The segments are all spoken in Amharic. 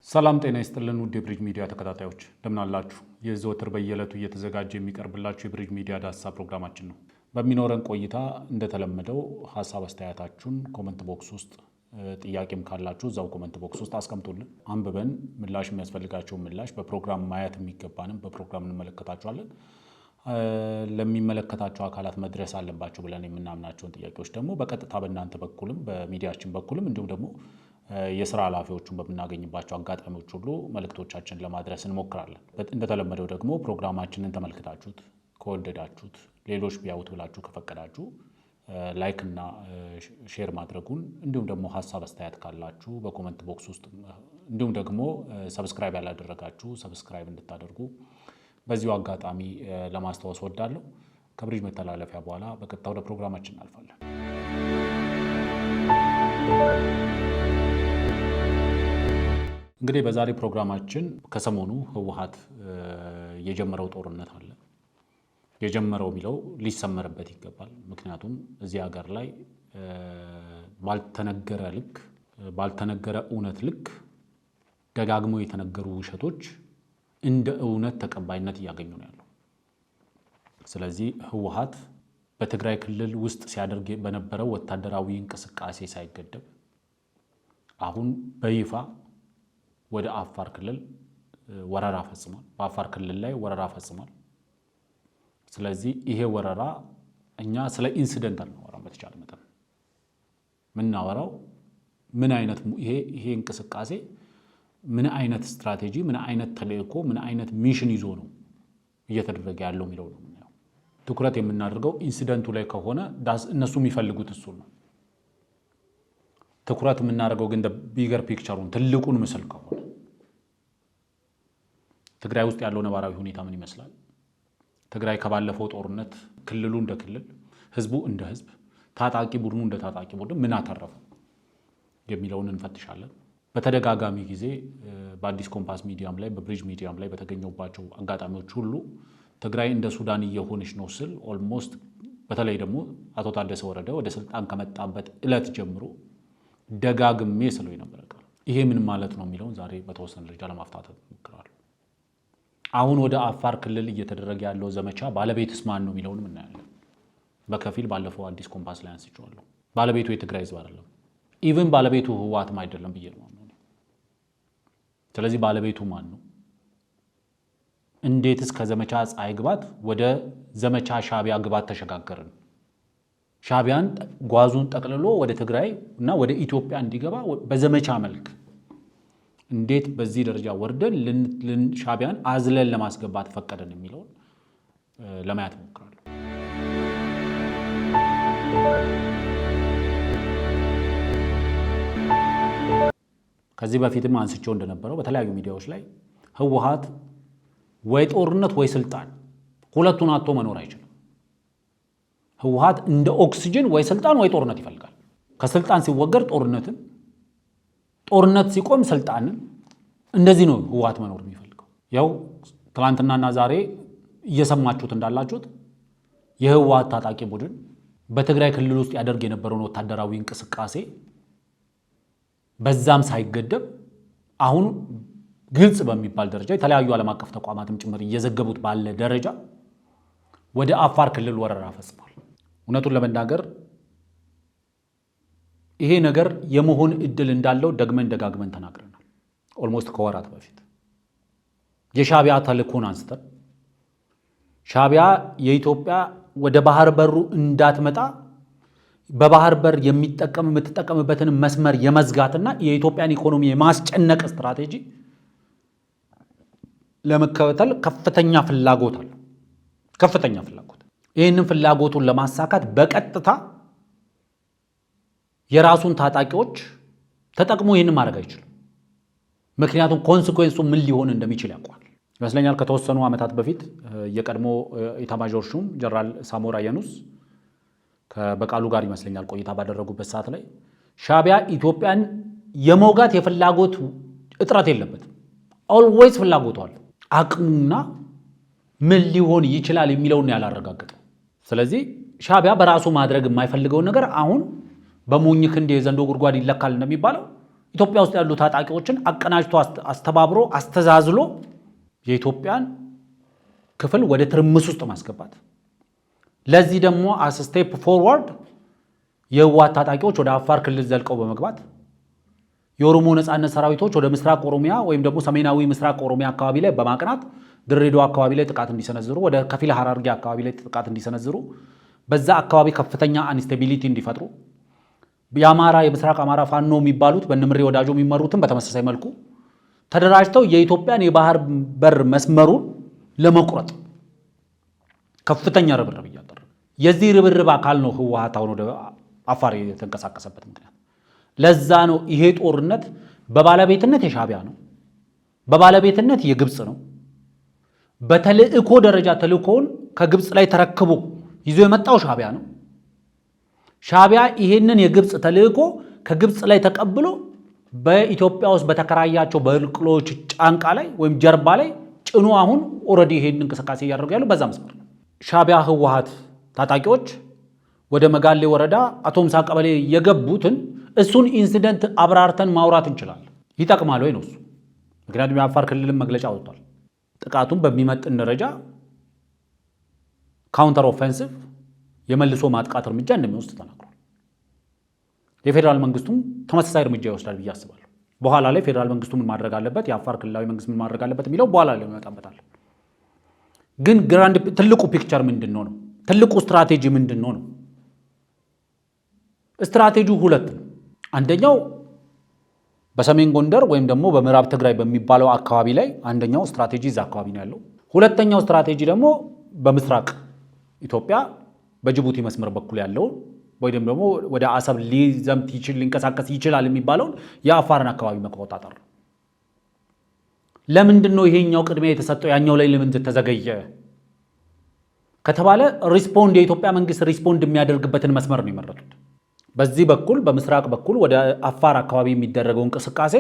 ሰላም ጤና ይስጥልን ውድ የብሪጅ ሚዲያ ተከታታዮች እንደምን አላችሁ? የዘወትር በየዕለቱ እየተዘጋጀ የሚቀርብላችሁ የብሪጅ ሚዲያ ዳሰሳ ፕሮግራማችን ነው። በሚኖረን ቆይታ እንደተለመደው ሀሳብ አስተያየታችሁን ኮመንት ቦክስ ውስጥ ጥያቄም ካላችሁ እዛው ኮመንት ቦክስ ውስጥ አስቀምጡልን። አንብበን ምላሽ የሚያስፈልጋቸውን ምላሽ በፕሮግራም ማየት የሚገባንም በፕሮግራም እንመለከታቸዋለን። ለሚመለከታቸው አካላት መድረስ አለባቸው ብለን የምናምናቸውን ጥያቄዎች ደግሞ በቀጥታ በእናንተ በኩልም በሚዲያችን በኩልም እንዲሁም ደግሞ የስራ ኃላፊዎቹን በምናገኝባቸው አጋጣሚዎች ሁሉ መልእክቶቻችንን ለማድረስ እንሞክራለን። እንደተለመደው ደግሞ ፕሮግራማችንን ተመልክታችሁት ከወደዳችሁት ሌሎች ቢያዩት ብላችሁ ከፈቀዳችሁ ላይክ እና ሼር ማድረጉን እንዲሁም ደግሞ ሀሳብ አስተያየት ካላችሁ በኮመንት ቦክስ ውስጥ እንዲሁም ደግሞ ሰብስክራይብ ያላደረጋችሁ ሰብስክራይብ እንድታደርጉ በዚሁ አጋጣሚ ለማስታወስ ወዳለሁ። ከብሪጅ መተላለፊያ በኋላ በቀጥታ ወደ ፕሮግራማችን እናልፋለን። እንግዲህ በዛሬ ፕሮግራማችን ከሰሞኑ ህወሓት የጀመረው ጦርነት አለ። የጀመረው የሚለው ሊሰመርበት ይገባል። ምክንያቱም እዚህ ሀገር ላይ ባልተነገረ ልክ ባልተነገረ እውነት ልክ ደጋግሞ የተነገሩ ውሸቶች እንደ እውነት ተቀባይነት እያገኙ ነው ያለው። ስለዚህ ህወሓት በትግራይ ክልል ውስጥ ሲያደርግ በነበረው ወታደራዊ እንቅስቃሴ ሳይገደብ አሁን በይፋ ወደ አፋር ክልል ወረራ ፈጽሟል። በአፋር ክልል ላይ ወረራ ፈጽሟል። ስለዚህ ይሄ ወረራ እኛ ስለ ኢንሲደንት አናወራም። በተቻለ መጠን ምናወራው ምን አይነት ይሄ እንቅስቃሴ ምን አይነት ስትራቴጂ ምን አይነት ተልእኮ ምን አይነት ሚሽን ይዞ ነው እየተደረገ ያለው የሚለው ነው የምናየው። ትኩረት የምናደርገው ኢንሲደንቱ ላይ ከሆነ እነሱ የሚፈልጉት እሱን ነው። ትኩረት የምናደርገው ግን ቢገር ፒክቸሩን ትልቁን ምስል ከሆነ ትግራይ ውስጥ ያለው ነባራዊ ሁኔታ ምን ይመስላል? ትግራይ ከባለፈው ጦርነት ክልሉ እንደ ክልል ህዝቡ እንደ ህዝብ ታጣቂ ቡድኑ እንደ ታጣቂ ቡድን ምን አተረፈ የሚለውን እንፈትሻለን። በተደጋጋሚ ጊዜ በአዲስ ኮምፓስ ሚዲያም ላይ በብሪጅ ሚዲያም ላይ በተገኘባቸው አጋጣሚዎች ሁሉ ትግራይ እንደ ሱዳን እየሆነች ነው ስል ኦልሞስት በተለይ ደግሞ አቶ ታደሰ ወረደ ወደ ስልጣን ከመጣበት ዕለት ጀምሮ ደጋግሜ ስለው የነበረ ቃል ይሄ ምን ማለት ነው የሚለውን ዛሬ በተወሰነ ደረጃ ለማፍታታት እሞክራለሁ። አሁን ወደ አፋር ክልል እየተደረገ ያለው ዘመቻ ባለቤትስ ማን ነው የሚለውንም እናያለን። በከፊል ባለፈው አዲስ ኮምፓስ ላይ አንስቼዋለሁ። ባለቤቱ የትግራይ ህዝብ አይደለም። ኢቭን ባለቤቱ ህወሓትም አይደለም ብዬ ነው። ስለዚህ ባለቤቱ ማን ነው? እንዴትስ ከዘመቻ ፀሐይ ግባት ወደ ዘመቻ ሻቢያ ግባት ተሸጋገርን? ሻቢያን ጓዙን ጠቅልሎ ወደ ትግራይ እና ወደ ኢትዮጵያ እንዲገባ በዘመቻ መልክ እንዴት በዚህ ደረጃ ወርደን ሻቢያን አዝለን ለማስገባት ፈቀደን የሚለውን ለማየት እሞክራለሁ። ከዚህ በፊትም አንስቼው እንደነበረው በተለያዩ ሚዲያዎች ላይ ህወሓት ወይ ጦርነት ወይ ስልጣን ሁለቱን አጥቶ መኖር አይችልም። ህወሓት እንደ ኦክሲጅን ወይ ስልጣን ወይ ጦርነት ይፈልጋል። ከስልጣን ሲወገድ ጦርነትን፣ ጦርነት ሲቆም ስልጣንን፣ እንደዚህ ነው ህወሓት መኖር የሚፈልገው። ያው ትላንትናና ዛሬ እየሰማችሁት እንዳላችሁት የህወሓት ታጣቂ ቡድን በትግራይ ክልል ውስጥ ያደርግ የነበረውን ወታደራዊ እንቅስቃሴ በዛም ሳይገደብ አሁን ግልጽ በሚባል ደረጃ የተለያዩ ዓለም አቀፍ ተቋማትም ጭምር እየዘገቡት ባለ ደረጃ ወደ አፋር ክልል ወረራ ፈጽሟል። እውነቱን ለመናገር ይሄ ነገር የመሆን እድል እንዳለው ደጋግመን ተናግረናል። ኦልሞስት ከወራት በፊት የሻቢያ ተልእኮን አንስተን ሻቢያ የኢትዮጵያ ወደ ባህር በሩ እንዳትመጣ በባህር በር የምትጠቀምበትን መስመር የመዝጋትና የኢትዮጵያን ኢኮኖሚ የማስጨነቅ ስትራቴጂ ለመከተል ከፍተኛ ፍላጎት አለው። ከፍተኛ ፍላጎት። ይህንን ፍላጎቱን ለማሳካት በቀጥታ የራሱን ታጣቂዎች ተጠቅሞ ይህንን ማድረግ አይችልም። ምክንያቱም ኮንሲኩዌንሱ ምን ሊሆን እንደሚችል ያውቋል። ይመስለኛል ከተወሰኑ ዓመታት በፊት የቀድሞ ኢታማዦር ሹም ጀነራል ሳሞራ የኑስ ከበቃሉ ጋር ይመስለኛል ቆይታ ባደረጉበት ሰዓት ላይ ሻቢያ ኢትዮጵያን የመውጋት የፍላጎት እጥረት የለበትም። ኦልዌይስ ፍላጎቱ አለ። አቅሙና ምን ሊሆን ይችላል የሚለውን ያላረጋገጠው። ስለዚህ ሻቢያ በራሱ ማድረግ የማይፈልገውን ነገር አሁን በሞኝ ክንድ የዘንዶ ጉድጓድ ይለካል እንደሚባለው ኢትዮጵያ ውስጥ ያሉ ታጣቂዎችን አቀናጅቶ አስተባብሮ አስተዛዝሎ የኢትዮጵያን ክፍል ወደ ትርምስ ውስጥ ማስገባት። ለዚህ ደግሞ አስ ስቴፕ ፎርዋርድ የህወሓት ታጣቂዎች ወደ አፋር ክልል ዘልቀው በመግባት የኦሮሞ ነጻነት ሰራዊቶች ወደ ምስራቅ ኦሮሚያ ወይም ደግሞ ሰሜናዊ ምስራቅ ኦሮሚያ አካባቢ ላይ በማቅናት ድሬዳዋ አካባቢ ላይ ጥቃት እንዲሰነዝሩ፣ ወደ ከፊል ሐረርጌ አካባቢ ላይ ጥቃት እንዲሰነዝሩ፣ በዛ አካባቢ ከፍተኛ አንስቴቢሊቲ እንዲፈጥሩ፣ የአማራ የምስራቅ አማራ ፋኖ የሚባሉት በእነምሬ ወዳጆ የሚመሩትን በተመሳሳይ መልኩ ተደራጅተው የኢትዮጵያን የባህር በር መስመሩን ለመቁረጥ ከፍተኛ ርብርብ እያደረገ የዚህ ርብርብ አካል ነው ህወሓት አሁን ወደ አፋር የተንቀሳቀሰበት ምክንያት። ለዛ ነው ይሄ ጦርነት በባለቤትነት የሻዕቢያ ነው፣ በባለቤትነት የግብፅ ነው። በተልእኮ ደረጃ ተልእኮውን ከግብፅ ላይ ተረክቦ ይዞ የመጣው ሻዕቢያ ነው። ሻዕቢያ ይሄንን የግብፅ ተልእኮ ከግብፅ ላይ ተቀብሎ በኢትዮጵያ ውስጥ በተከራያቸው በቅሎች ጫንቃ ላይ ወይም ጀርባ ላይ ጭኖ አሁን ኦልሬዲ ይሄን እንቅስቃሴ እያደረጉ ያሉ በዛ መስመር ነው። ሻዕቢያ ህወሓት ታጣቂዎች ወደ መጋሌ ወረዳ አቶ ምሳ ቀበሌ የገቡትን እሱን ኢንሲደንት አብራርተን ማውራት እንችላለን። ይጠቅማል ወይ ነው እሱ። ምክንያቱም የአፋር ክልልን መግለጫ አውጥቷል። ጥቃቱን በሚመጥን ደረጃ ካውንተር ኦፌንሲቭ የመልሶ ማጥቃት እርምጃ እንደሚወስድ ተናግሯል። የፌዴራል መንግስቱም ተመሳሳይ እርምጃ ይወስዳል ብዬ አስባለሁ። በኋላ ላይ ፌዴራል መንግስቱ ምን ማድረግ አለበት፣ የአፋር ክልላዊ መንግስት ምን ማድረግ አለበት የሚለው በኋላ ላይ እንመጣበታለን። ግን ግራንድ ትልቁ ፒክቸር ምንድን ነው? ትልቁ ስትራቴጂ ምንድን ነው? ስትራቴጂው ሁለት ነው። አንደኛው በሰሜን ጎንደር ወይም ደግሞ በምዕራብ ትግራይ በሚባለው አካባቢ ላይ አንደኛው ስትራቴጂ እዛ አካባቢ ነው ያለው። ሁለተኛው ስትራቴጂ ደግሞ በምስራቅ ኢትዮጵያ በጅቡቲ መስመር በኩል ያለው ወይም ደግሞ ወደ አሰብ ሊዘምት ሊንቀሳቀስ ይችላል የሚባለውን የአፋርን አካባቢ መቆጣጠር። ለምንድን ነው ይሄኛው ቅድሚያ የተሰጠው ያኛው ላይ ለምን ተዘገየ ከተባለ ሪስፖንድ የኢትዮጵያ መንግስት ሪስፖንድ የሚያደርግበትን መስመር ነው የመረጡት። በዚህ በኩል በምስራቅ በኩል ወደ አፋር አካባቢ የሚደረገው እንቅስቃሴ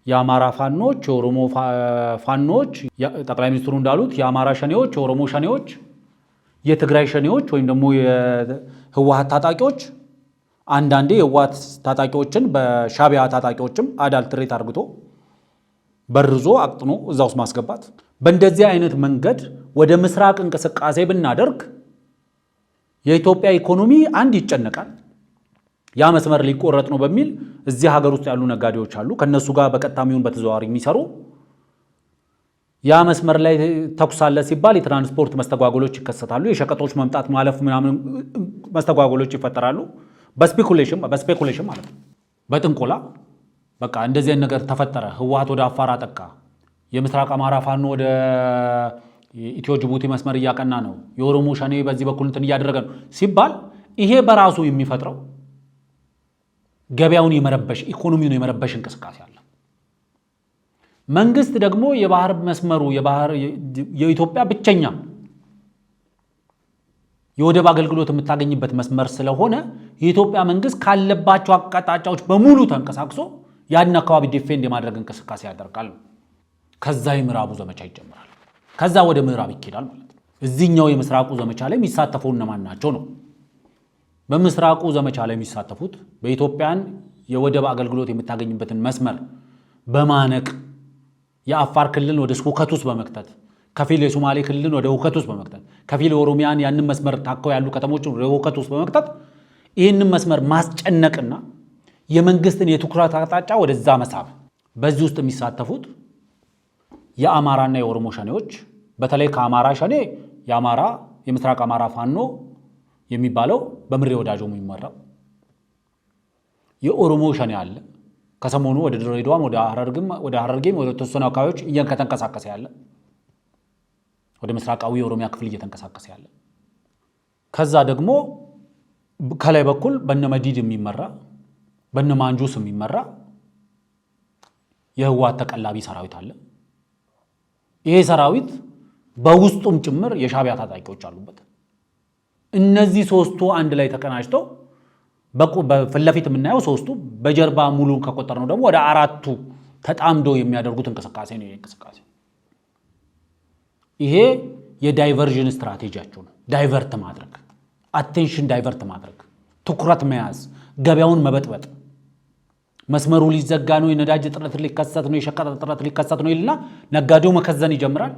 የአማራ ፋኖች፣ የኦሮሞ ፋኖች፣ ጠቅላይ ሚኒስትሩ እንዳሉት የአማራ ሸኔዎች፣ የኦሮሞ ሸኔዎች፣ የትግራይ ሸኔዎች ወይም ደግሞ የህወሓት ታጣቂዎች አንዳንዴ የህወሓት ታጣቂዎችን በሻዕቢያ ታጣቂዎችም አዳልትሬት አርግቶ በርዞ አቅጥኖ እዛ ውስጥ ማስገባት። በእንደዚህ አይነት መንገድ ወደ ምስራቅ እንቅስቃሴ ብናደርግ የኢትዮጵያ ኢኮኖሚ አንድ ይጨነቃል። ያ መስመር ሊቆረጥ ነው በሚል እዚህ ሀገር ውስጥ ያሉ ነጋዴዎች አሉ፣ ከነሱ ጋር በቀጥታም ይሁን በተዘዋዋሪ የሚሰሩ። ያ መስመር ላይ ተኩስ አለ ሲባል የትራንስፖርት መስተጓጎሎች ይከሰታሉ። የሸቀጦች መምጣት ማለፍ ምናምን መስተጓጎሎች ይፈጠራሉ። በስፔኩሌሽን ማለት ነው፣ በጥንቆላ በቃ እንደዚህ ነገር ተፈጠረ። ህወሓት ወደ አፋር አጠቃ፣ የምስራቅ አማራ ፋኖ ወደ ኢትዮ ጅቡቲ መስመር እያቀና ነው፣ የኦሮሞ ሸኔ በዚህ በኩል እንትን እያደረገ ነው ሲባል ይሄ በራሱ የሚፈጥረው ገበያውን የመረበሽ ኢኮኖሚውን የመረበሽ እንቅስቃሴ አለ። መንግስት ደግሞ የባህር መስመሩ የኢትዮጵያ ብቸኛ የወደብ አገልግሎት የምታገኝበት መስመር ስለሆነ የኢትዮጵያ መንግስት ካለባቸው አቅጣጫዎች በሙሉ ተንቀሳቅሶ ያን አካባቢ ዲፌንድ የማድረግ እንቅስቃሴ ያደርጋል። ከዛ የምዕራቡ ዘመቻ ይጀምራል። ከዛ ወደ ምዕራብ ይኬዳል ማለት ነው። እዚህኛው የምስራቁ ዘመቻ ላይ የሚሳተፉ እነማን ናቸው ነው? በምስራቁ ዘመቻ ላይ የሚሳተፉት በኢትዮጵያን የወደብ አገልግሎት የምታገኝበትን መስመር በማነቅ የአፋር ክልልን ወደ ሁከት ውስጥ በመክተት ከፊል የሶማሌ ክልልን ወደ ሁከት ውስጥ በመክተት ከፊል ኦሮሚያን ያንን መስመር ታከው ያሉ ከተሞችን ወደ ሁከት ውስጥ በመክተት ይህንን መስመር ማስጨነቅና የመንግስትን የትኩረት አቅጣጫ ወደዛ መሳብ። በዚህ ውስጥ የሚሳተፉት የአማራና የኦሮሞ ሸኔዎች፣ በተለይ ከአማራ ሸኔ የአማራ የምስራቅ አማራ ፋኖ የሚባለው በምሬ ወዳጆ የሚመራው፣ የኦሮሞ ሸኔ አለ ከሰሞኑ ወደ ድሬዳዋም ወደ ሐረርጌም ወደ ተወሰኑ አካባቢዎች እየተንቀሳቀሰ ያለ፣ ወደ ምስራቃዊ የኦሮሚያ ክፍል እየተንቀሳቀሰ ያለ። ከዛ ደግሞ ከላይ በኩል በነ መዲድ የሚመራ በነ ማንጁስ የሚመራ የህወሓት ተቀላቢ ሰራዊት አለ። ይሄ ሰራዊት በውስጡም ጭምር የሻዕቢያ ታጣቂዎች አሉበት። እነዚህ ሶስቱ አንድ ላይ ተቀናጅተው በፊት ለፊት የምናየው ሶስቱ፣ በጀርባ ሙሉ ከቆጠርነው ደግሞ ወደ አራቱ ተጣምደው የሚያደርጉት እንቅስቃሴ ነው። እንቅስቃሴ ይሄ የዳይቨርዥን ስትራቴጂያቸው ነው። ዳይቨርት ማድረግ፣ አቴንሽን ዳይቨርት ማድረግ፣ ትኩረት መያዝ፣ ገበያውን መበጥበጥ። መስመሩ ሊዘጋ ነው፣ የነዳጅ እጥረት ሊከሰት ነው፣ የሸቀጥ እጥረት ሊከሰት ነው ይልና ነጋዴው መከዘን ይጀምራል።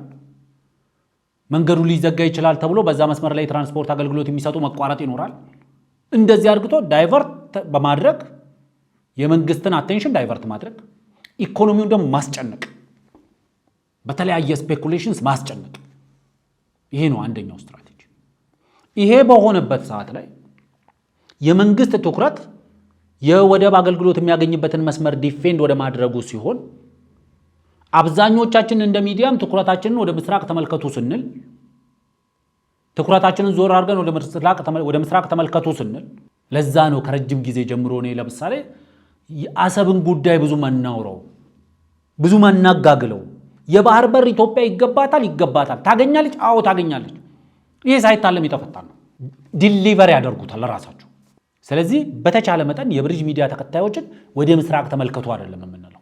መንገዱ ሊዘጋ ይችላል ተብሎ በዛ መስመር ላይ ትራንስፖርት አገልግሎት የሚሰጡ መቋረጥ ይኖራል። እንደዚህ አድርጎ ዳይቨርት በማድረግ የመንግስትን አቴንሽን ዳይቨርት ማድረግ፣ ኢኮኖሚውን ደግሞ ማስጨነቅ፣ በተለያየ ስፔኩሌሽንስ ማስጨነቅ፣ ይሄ ነው አንደኛው ስትራቴጂ። ይሄ በሆነበት ሰዓት ላይ የመንግስት ትኩረት የወደብ አገልግሎት የሚያገኝበትን መስመር ዲፌንድ ወደ ማድረጉ ሲሆን አብዛኞቻችን እንደ ሚዲያም ትኩረታችንን ወደ ምስራቅ ተመልከቱ ስንል ትኩረታችንን ዞር አድርገን ወደ ምስራቅ ተመልከቱ ስንል ለዛ ነው ከረጅም ጊዜ ጀምሮ ነው ለምሳሌ የአሰብን ጉዳይ ብዙ ማናውረው ብዙ ማናጋግለው። የባህር በር ኢትዮጵያ ይገባታል ታገኛለች። አዎ ታገኛለች። ይሄ ሳይታለም የተፈታ ነው። ዲሊቨር ያደርጉታል ለራሳቸው። ስለዚህ በተቻለ መጠን የብሪጅ ሚዲያ ተከታዮችን ወደ ምስራቅ ተመልከቱ አይደለም የምንለው።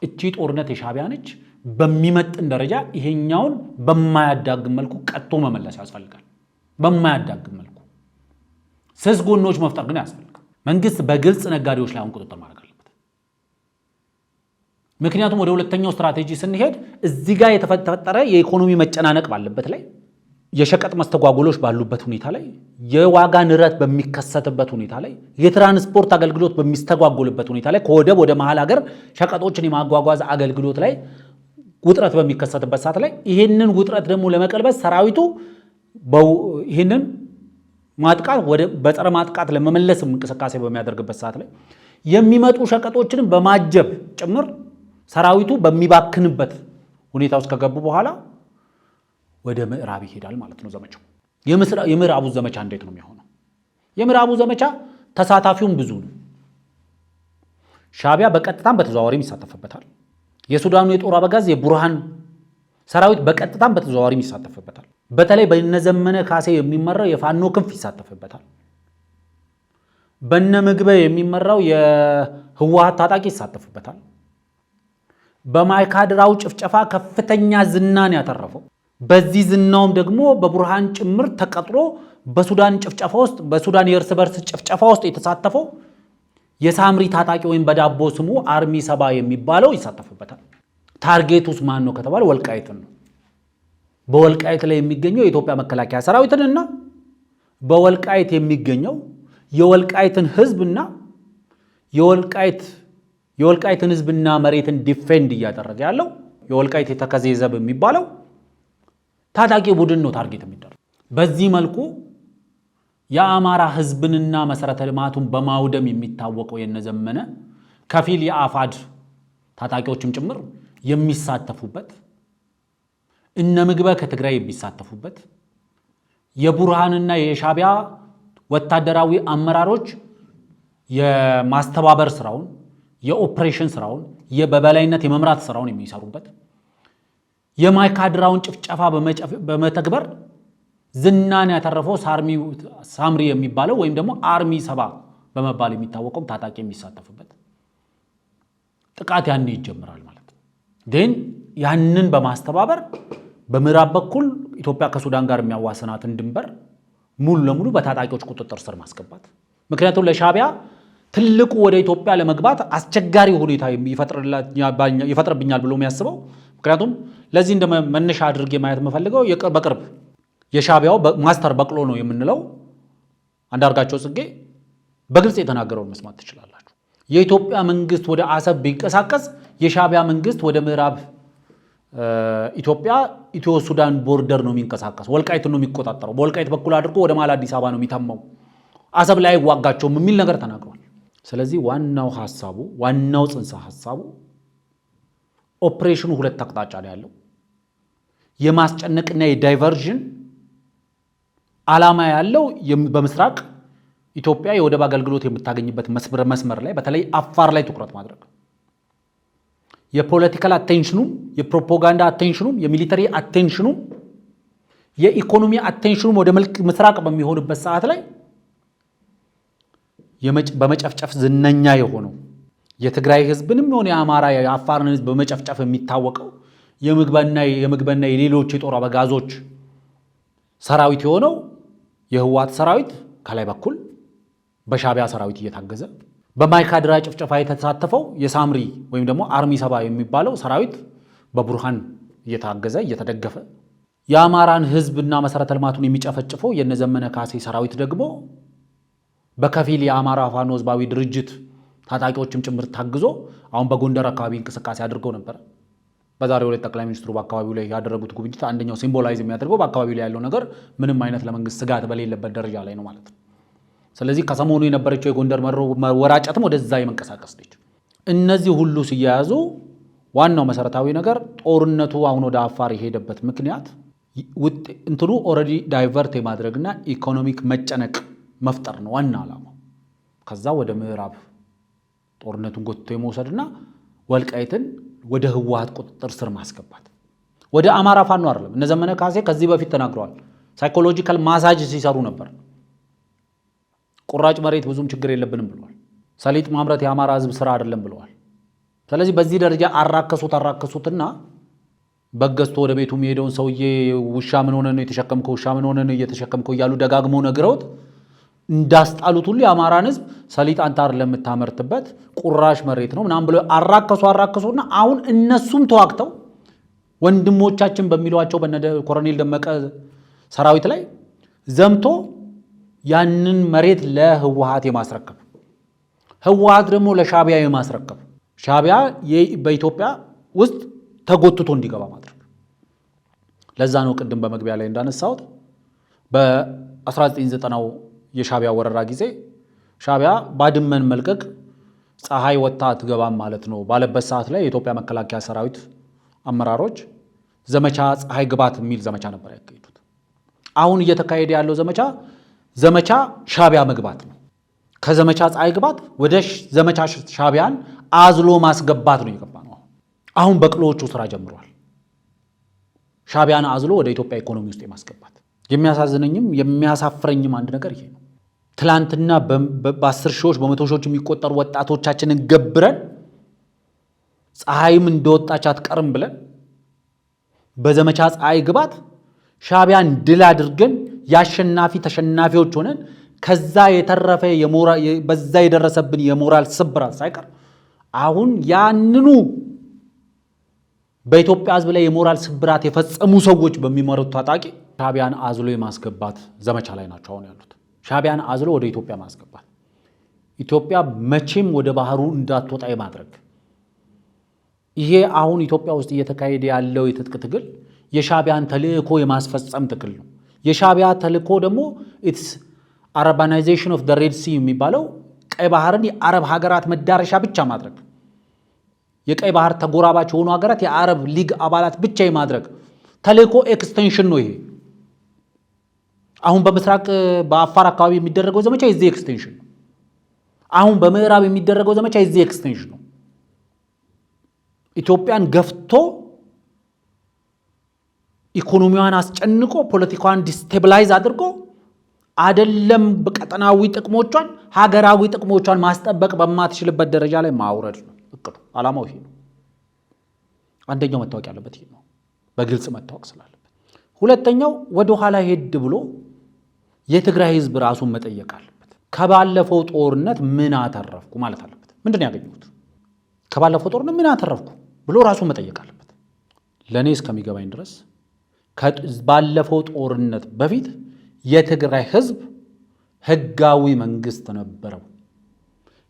እቺ ጦርነት የሻዕቢያ ነች። በሚመጥን ደረጃ ይሄኛውን በማያዳግም መልኩ ቀጥቶ መመለስ ያስፈልጋል። በማያዳግም መልኩ ስስ ጎኖች መፍጠር ግን ያስፈልጋል። መንግስት በግልጽ ነጋዴዎች ላይ አሁን ቁጥጥር ማድረግ አለበት። ምክንያቱም ወደ ሁለተኛው ስትራቴጂ ስንሄድ እዚህ ጋር የተፈጠረ የኢኮኖሚ መጨናነቅ ባለበት ላይ የሸቀጥ መስተጓጎሎች ባሉበት ሁኔታ ላይ የዋጋ ንረት በሚከሰትበት ሁኔታ ላይ የትራንስፖርት አገልግሎት በሚስተጓጎልበት ሁኔታ ላይ ከወደብ ወደ መሃል ሀገር ሸቀጦችን የማጓጓዝ አገልግሎት ላይ ውጥረት በሚከሰትበት ሰዓት ላይ ይህንን ውጥረት ደግሞ ለመቀልበስ ሰራዊቱ ይህንን ማጥቃት ወደ በጸረ ማጥቃት ለመመለስ እንቅስቃሴ በሚያደርግበት ሰዓት ላይ የሚመጡ ሸቀጦችን በማጀብ ጭምር ሰራዊቱ በሚባክንበት ሁኔታ ውስጥ ከገቡ በኋላ ወደ ምዕራብ ይሄዳል ማለት ነው ዘመቻው። የምዕራቡ ዘመቻ እንዴት ነው የሚሆነው? የምዕራቡ ዘመቻ ተሳታፊውም ብዙ ነው። ሻዕቢያ በቀጥታም በተዘዋዋሪም ይሳተፍበታል። የሱዳኑ የጦር አበጋዝ የቡርሃን ሰራዊት በቀጥታም በተዘዋዋሪም ይሳተፍበታል። በተለይ በነዘመነ ካሴ የሚመራው የፋኖ ክንፍ ይሳተፍበታል። በነምግበ የሚመራው የህወሓት ታጣቂ ይሳተፍበታል። በማይካድራው ጭፍጨፋ ከፍተኛ ዝናን ያተረፈው በዚህ ዝናውም ደግሞ በቡርሃን ጭምር ተቀጥሮ በሱዳን ጭፍጨፋ ውስጥ በሱዳን የእርስ በርስ ጭፍጨፋ ውስጥ የተሳተፈው የሳምሪ ታጣቂ ወይም በዳቦ ስሙ አርሚ 70 የሚባለው ይሳተፍበታል። ታርጌቱስ ማን ነው ከተባለ ወልቃይትን ነው። በወልቃይት ላይ የሚገኘው የኢትዮጵያ መከላከያ ሰራዊትንና በወልቃይት የሚገኘው የወልቃይትን ህዝብና የወልቃይትን ህዝብና መሬትን ዲፌንድ እያደረገ ያለው የወልቃይት የተከዜ ዘብ የሚባለው ታጣቂ ቡድን ነው ታርጌት የሚደረግ። በዚህ መልኩ የአማራ ህዝብንና መሰረተ ልማቱን በማውደም የሚታወቀው የነዘመነ ከፊል የአፋድ ታጣቂዎችም ጭምር የሚሳተፉበት እነ ምግበ ከትግራይ የሚሳተፉበት የቡርሃንና የሻዕቢያ ወታደራዊ አመራሮች የማስተባበር ስራውን የኦፕሬሽን ስራውን በበላይነት የመምራት ስራውን የሚሰሩበት የማይካድራውን ጭፍጨፋ በመተግበር ዝናን ያተረፈው ሳምሪ የሚባለው ወይም ደግሞ አርሚ 70 በመባል የሚታወቀው ታጣቂ የሚሳተፍበት ጥቃት ያኔ ይጀምራል ማለት ነው። ግን ያንን በማስተባበር በምዕራብ በኩል ኢትዮጵያ ከሱዳን ጋር የሚያዋስናትን ድንበር ሙሉ ለሙሉ በታጣቂዎች ቁጥጥር ስር ማስገባት። ምክንያቱም ለሻዕቢያ ትልቁ ወደ ኢትዮጵያ ለመግባት አስቸጋሪ ሁኔታ ይፈጥርብኛል ብሎ የሚያስበው ምክንያቱም ለዚህ እንደ መነሻ አድርጌ ማየት የምፈልገው በቅርብ የሻዕቢያው ማስተር በቅሎ ነው የምንለው አንዳርጋቸው ጽጌ በግልጽ የተናገረውን መስማት ትችላላችሁ። የኢትዮጵያ መንግስት ወደ አሰብ ቢንቀሳቀስ የሻዕቢያ መንግስት ወደ ምዕራብ ኢትዮጵያ ኢትዮ ሱዳን ቦርደር ነው የሚንቀሳቀስ፣ ወልቃይት ነው የሚቆጣጠረው፣ በወልቃይት በኩል አድርጎ ወደ መሃል አዲስ አበባ ነው የሚታመው፣ አሰብ ላይ አይዋጋቸውም የሚል ነገር ተናግሯል። ስለዚህ ዋናው ጽንሰ ሐሳቡ ኦፕሬሽኑ ሁለት አቅጣጫ ላይ ያለው የማስጨነቅና የዳይቨርዥን ዓላማ ያለው በምስራቅ ኢትዮጵያ የወደብ አገልግሎት የምታገኝበት መስመር ላይ በተለይ አፋር ላይ ትኩረት ማድረግ የፖለቲካል አቴንሽኑም የፕሮፓጋንዳ አቴንሽኑም የሚሊተሪ አቴንሽኑም የኢኮኖሚ አቴንሽኑም ወደ ምስራቅ በሚሆንበት ሰዓት ላይ በመጨፍጨፍ ዝነኛ የሆነው የትግራይ ህዝብንም ሆነ የአማራ የአፋርን ህዝብ በመጨፍጨፍ የሚታወቀው የምግበና የሌሎች የጦር አበጋዞች ሰራዊት የሆነው የህወሓት ሰራዊት ከላይ በኩል በሻዕቢያ ሰራዊት እየታገዘ በማይካድራ ጭፍጨፋ የተሳተፈው የሳምሪ ወይም ደግሞ አርሚ 7 የሚባለው ሰራዊት በቡርሃን እየታገዘ እየተደገፈ የአማራን ህዝብና መሰረተ ልማቱን የሚጨፈጭፈው የነዘመነ ካሴ ሰራዊት ደግሞ በከፊል የአማራ ፋኖ ህዝባዊ ድርጅት ታጣቂዎችም ጭምር ታግዞ አሁን በጎንደር አካባቢ እንቅስቃሴ አድርገው ነበር። በዛሬው ዕለት ጠቅላይ ሚኒስትሩ በአካባቢው ላይ ያደረጉት ጉብኝት አንደኛው ሲምቦላይዝ የሚያደርገው በአካባቢው ላይ ያለው ነገር ምንም አይነት ለመንግስት ስጋት በሌለበት ደረጃ ላይ ነው ማለት ነው። ስለዚህ ከሰሞኑ የነበረችው የጎንደር መወራጨትም ወደዛ የመንቀሳቀስ ነች። እነዚህ ሁሉ ሲያያዙ ዋናው መሰረታዊ ነገር ጦርነቱ አሁን ወደ አፋር የሄደበት ምክንያት እንትኑ ኦልሬዲ ዳይቨርት የማድረግና ኢኮኖሚክ መጨነቅ መፍጠር ነው ዋና ዓላማው። ከዛ ወደ ምዕራብ ጦርነቱን ጎትቶ የመውሰድና ወልቃይትን ወደ ህወሓት ቁጥጥር ስር ማስገባት ወደ አማራ ፋኖ አይደለም። እነ ዘመነ ካሴ ከዚህ በፊት ተናግረዋል። ሳይኮሎጂካል ማሳጅ ሲሰሩ ነበር። ቁራጭ መሬት ብዙም ችግር የለብንም ብለዋል። ሰሊጥ ማምረት የአማራ ህዝብ ስራ አይደለም ብለዋል። ስለዚህ በዚህ ደረጃ አራከሱትና በገዝቶ ወደ ቤቱ የሚሄደውን ሰውዬ ውሻ ምን ሆነ ነው የተሸከምከው፣ ውሻ ምን ሆነ ነው እየተሸከምከው እያሉ ደጋግመው ነግረውት እንዳስጣሉት ሁሉ የአማራን ህዝብ ሰሊጥ አንተ አይደለም የምታመርትበት ቁራሽ መሬት ነው ምናምን ብለው አራከሱና አሁን እነሱም ተዋግተው ወንድሞቻችን በሚሏቸው በነ ኮሎኔል ደመቀ ሰራዊት ላይ ዘምቶ ያንን መሬት ለህወሓት የማስረከብ ህወሓት ደግሞ ለሻቢያ የማስረከብ ሻቢያ በኢትዮጵያ ውስጥ ተጎትቶ እንዲገባ ማድረግ። ለዛ ነው ቅድም በመግቢያ ላይ እንዳነሳሁት በ1990 የሻቢያ ወረራ ጊዜ ሻቢያ ባድመን መልቀቅ ፀሐይ ወጣ አትገባም ማለት ነው ባለበት ሰዓት ላይ የኢትዮጵያ መከላከያ ሰራዊት አመራሮች ዘመቻ ፀሐይ ግባት የሚል ዘመቻ ነበር ያካሄዱት። አሁን እየተካሄደ ያለው ዘመቻ ሻቢያ መግባት ነው። ከዘመቻ ፀሐይ ግባት ወደ ዘመቻ ሻቢያን አዝሎ ማስገባት ነው የገባ ነው። አሁን በቅሎዎቹ ስራ ጀምሯል። ሻቢያን አዝሎ ወደ ኢትዮጵያ ኢኮኖሚ ውስጥ የማስገባት። የሚያሳዝነኝም የሚያሳፍረኝም አንድ ነገር ይሄ ነው። ትላንትና በ10 ሺዎች በ100 ሺዎች የሚቆጠሩ ወጣቶቻችንን ገብረን ፀሐይም እንደወጣች አትቀርም ብለን በዘመቻ ፀሐይ ግባት ሻቢያን ድል አድርገን ያሸናፊ ተሸናፊዎች ሆነን ከዛ የተረፈ በዛ የደረሰብን የሞራል ስብራት ሳይቀር አሁን ያንኑ በኢትዮጵያ ሕዝብ ላይ የሞራል ስብራት የፈጸሙ ሰዎች በሚመሩት ታጣቂ ሻቢያን አዝሎ የማስገባት ዘመቻ ላይ ናቸው አሁን ያሉት። ሻቢያን አዝሎ ወደ ኢትዮጵያ ማስገባት፣ ኢትዮጵያ መቼም ወደ ባህሩ እንዳትወጣ የማድረግ ይሄ አሁን ኢትዮጵያ ውስጥ እየተካሄደ ያለው የትጥቅ ትግል የሻቢያን ተልእኮ የማስፈጸም ትግል ነው። የሻቢያ ተልእኮ ደግሞ ኢትስ አረባናይዜሽን ኦፍ ዘ ሬድ ሲ የሚባለው ቀይ ባህርን የአረብ ሀገራት መዳረሻ ብቻ ማድረግ፣ የቀይ ባህር ተጎራባች የሆኑ ሀገራት የአረብ ሊግ አባላት ብቻ የማድረግ ተልእኮ ኤክስቴንሽን ነው ይሄ። አሁን በምስራቅ በአፋር አካባቢ የሚደረገው ዘመቻ የዚህ ኤክስቴንሽን ነው። አሁን በምዕራብ የሚደረገው ዘመቻ የዚህ ኤክስቴንሽን ነው። ኢትዮጵያን ገፍቶ ኢኮኖሚዋን አስጨንቆ ፖለቲካዋን ዲስቴብላይዝ አድርጎ አይደለም በቀጠናዊ ጥቅሞቿን ሀገራዊ ጥቅሞቿን ማስጠበቅ በማትችልበት ደረጃ ላይ ማውረድ ነው እቅዱ። ዓላማው ይሄ ነው። አንደኛው መታወቅ ያለበት ይሄ ነው፣ በግልጽ መታወቅ ስላለበት። ሁለተኛው ወደ ኋላ ሄድ ብሎ የትግራይ ህዝብ ራሱን መጠየቅ አለበት። ከባለፈው ጦርነት ምን አተረፍኩ ማለት አለበት። ምንድን ያገኘሁት ከባለፈው ጦርነት ምን አተረፍኩ ብሎ ራሱን መጠየቅ አለበት። ለኔ እስከሚገባኝ ድረስ ባለፈው ጦርነት በፊት የትግራይ ህዝብ ህጋዊ መንግስት ነበረው፣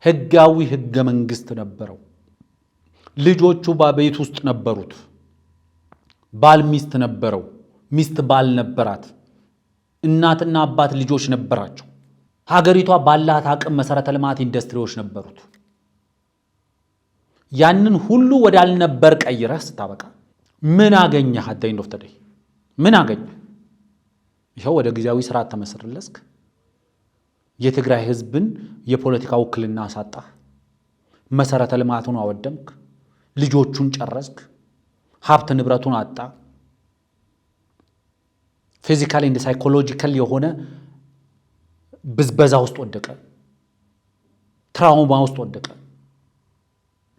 ህጋዊ ህገ መንግስት ነበረው። ልጆቹ በቤት ውስጥ ነበሩት። ባል ሚስት ነበረው፣ ሚስት ባል ነበራት። እናትና አባት ልጆች ነበራቸው። ሀገሪቷ ባላት አቅም መሰረተ ልማት ኢንዱስትሪዎች ነበሩት። ያንን ሁሉ ወዳልነበር ቀይረህ ስታበቃ ምን አገኘህ? አት ዘ ኤንድ ኦፍ ዘ ዴይ ምን አገኘህ? ይኸው ወደ ጊዜያዊ ስርዓት ተመሰረለስክ። የትግራይ ህዝብን የፖለቲካ ውክልና አሳጣህ። መሰረተ ልማቱን አወደምክ። ልጆቹን ጨረስክ። ሀብት ንብረቱን አጣ። ፊዚካሊ እንደ ሳይኮሎጂካል የሆነ ብዝበዛ ውስጥ ወደቀ። ትራውማ ውስጥ ወደቀ።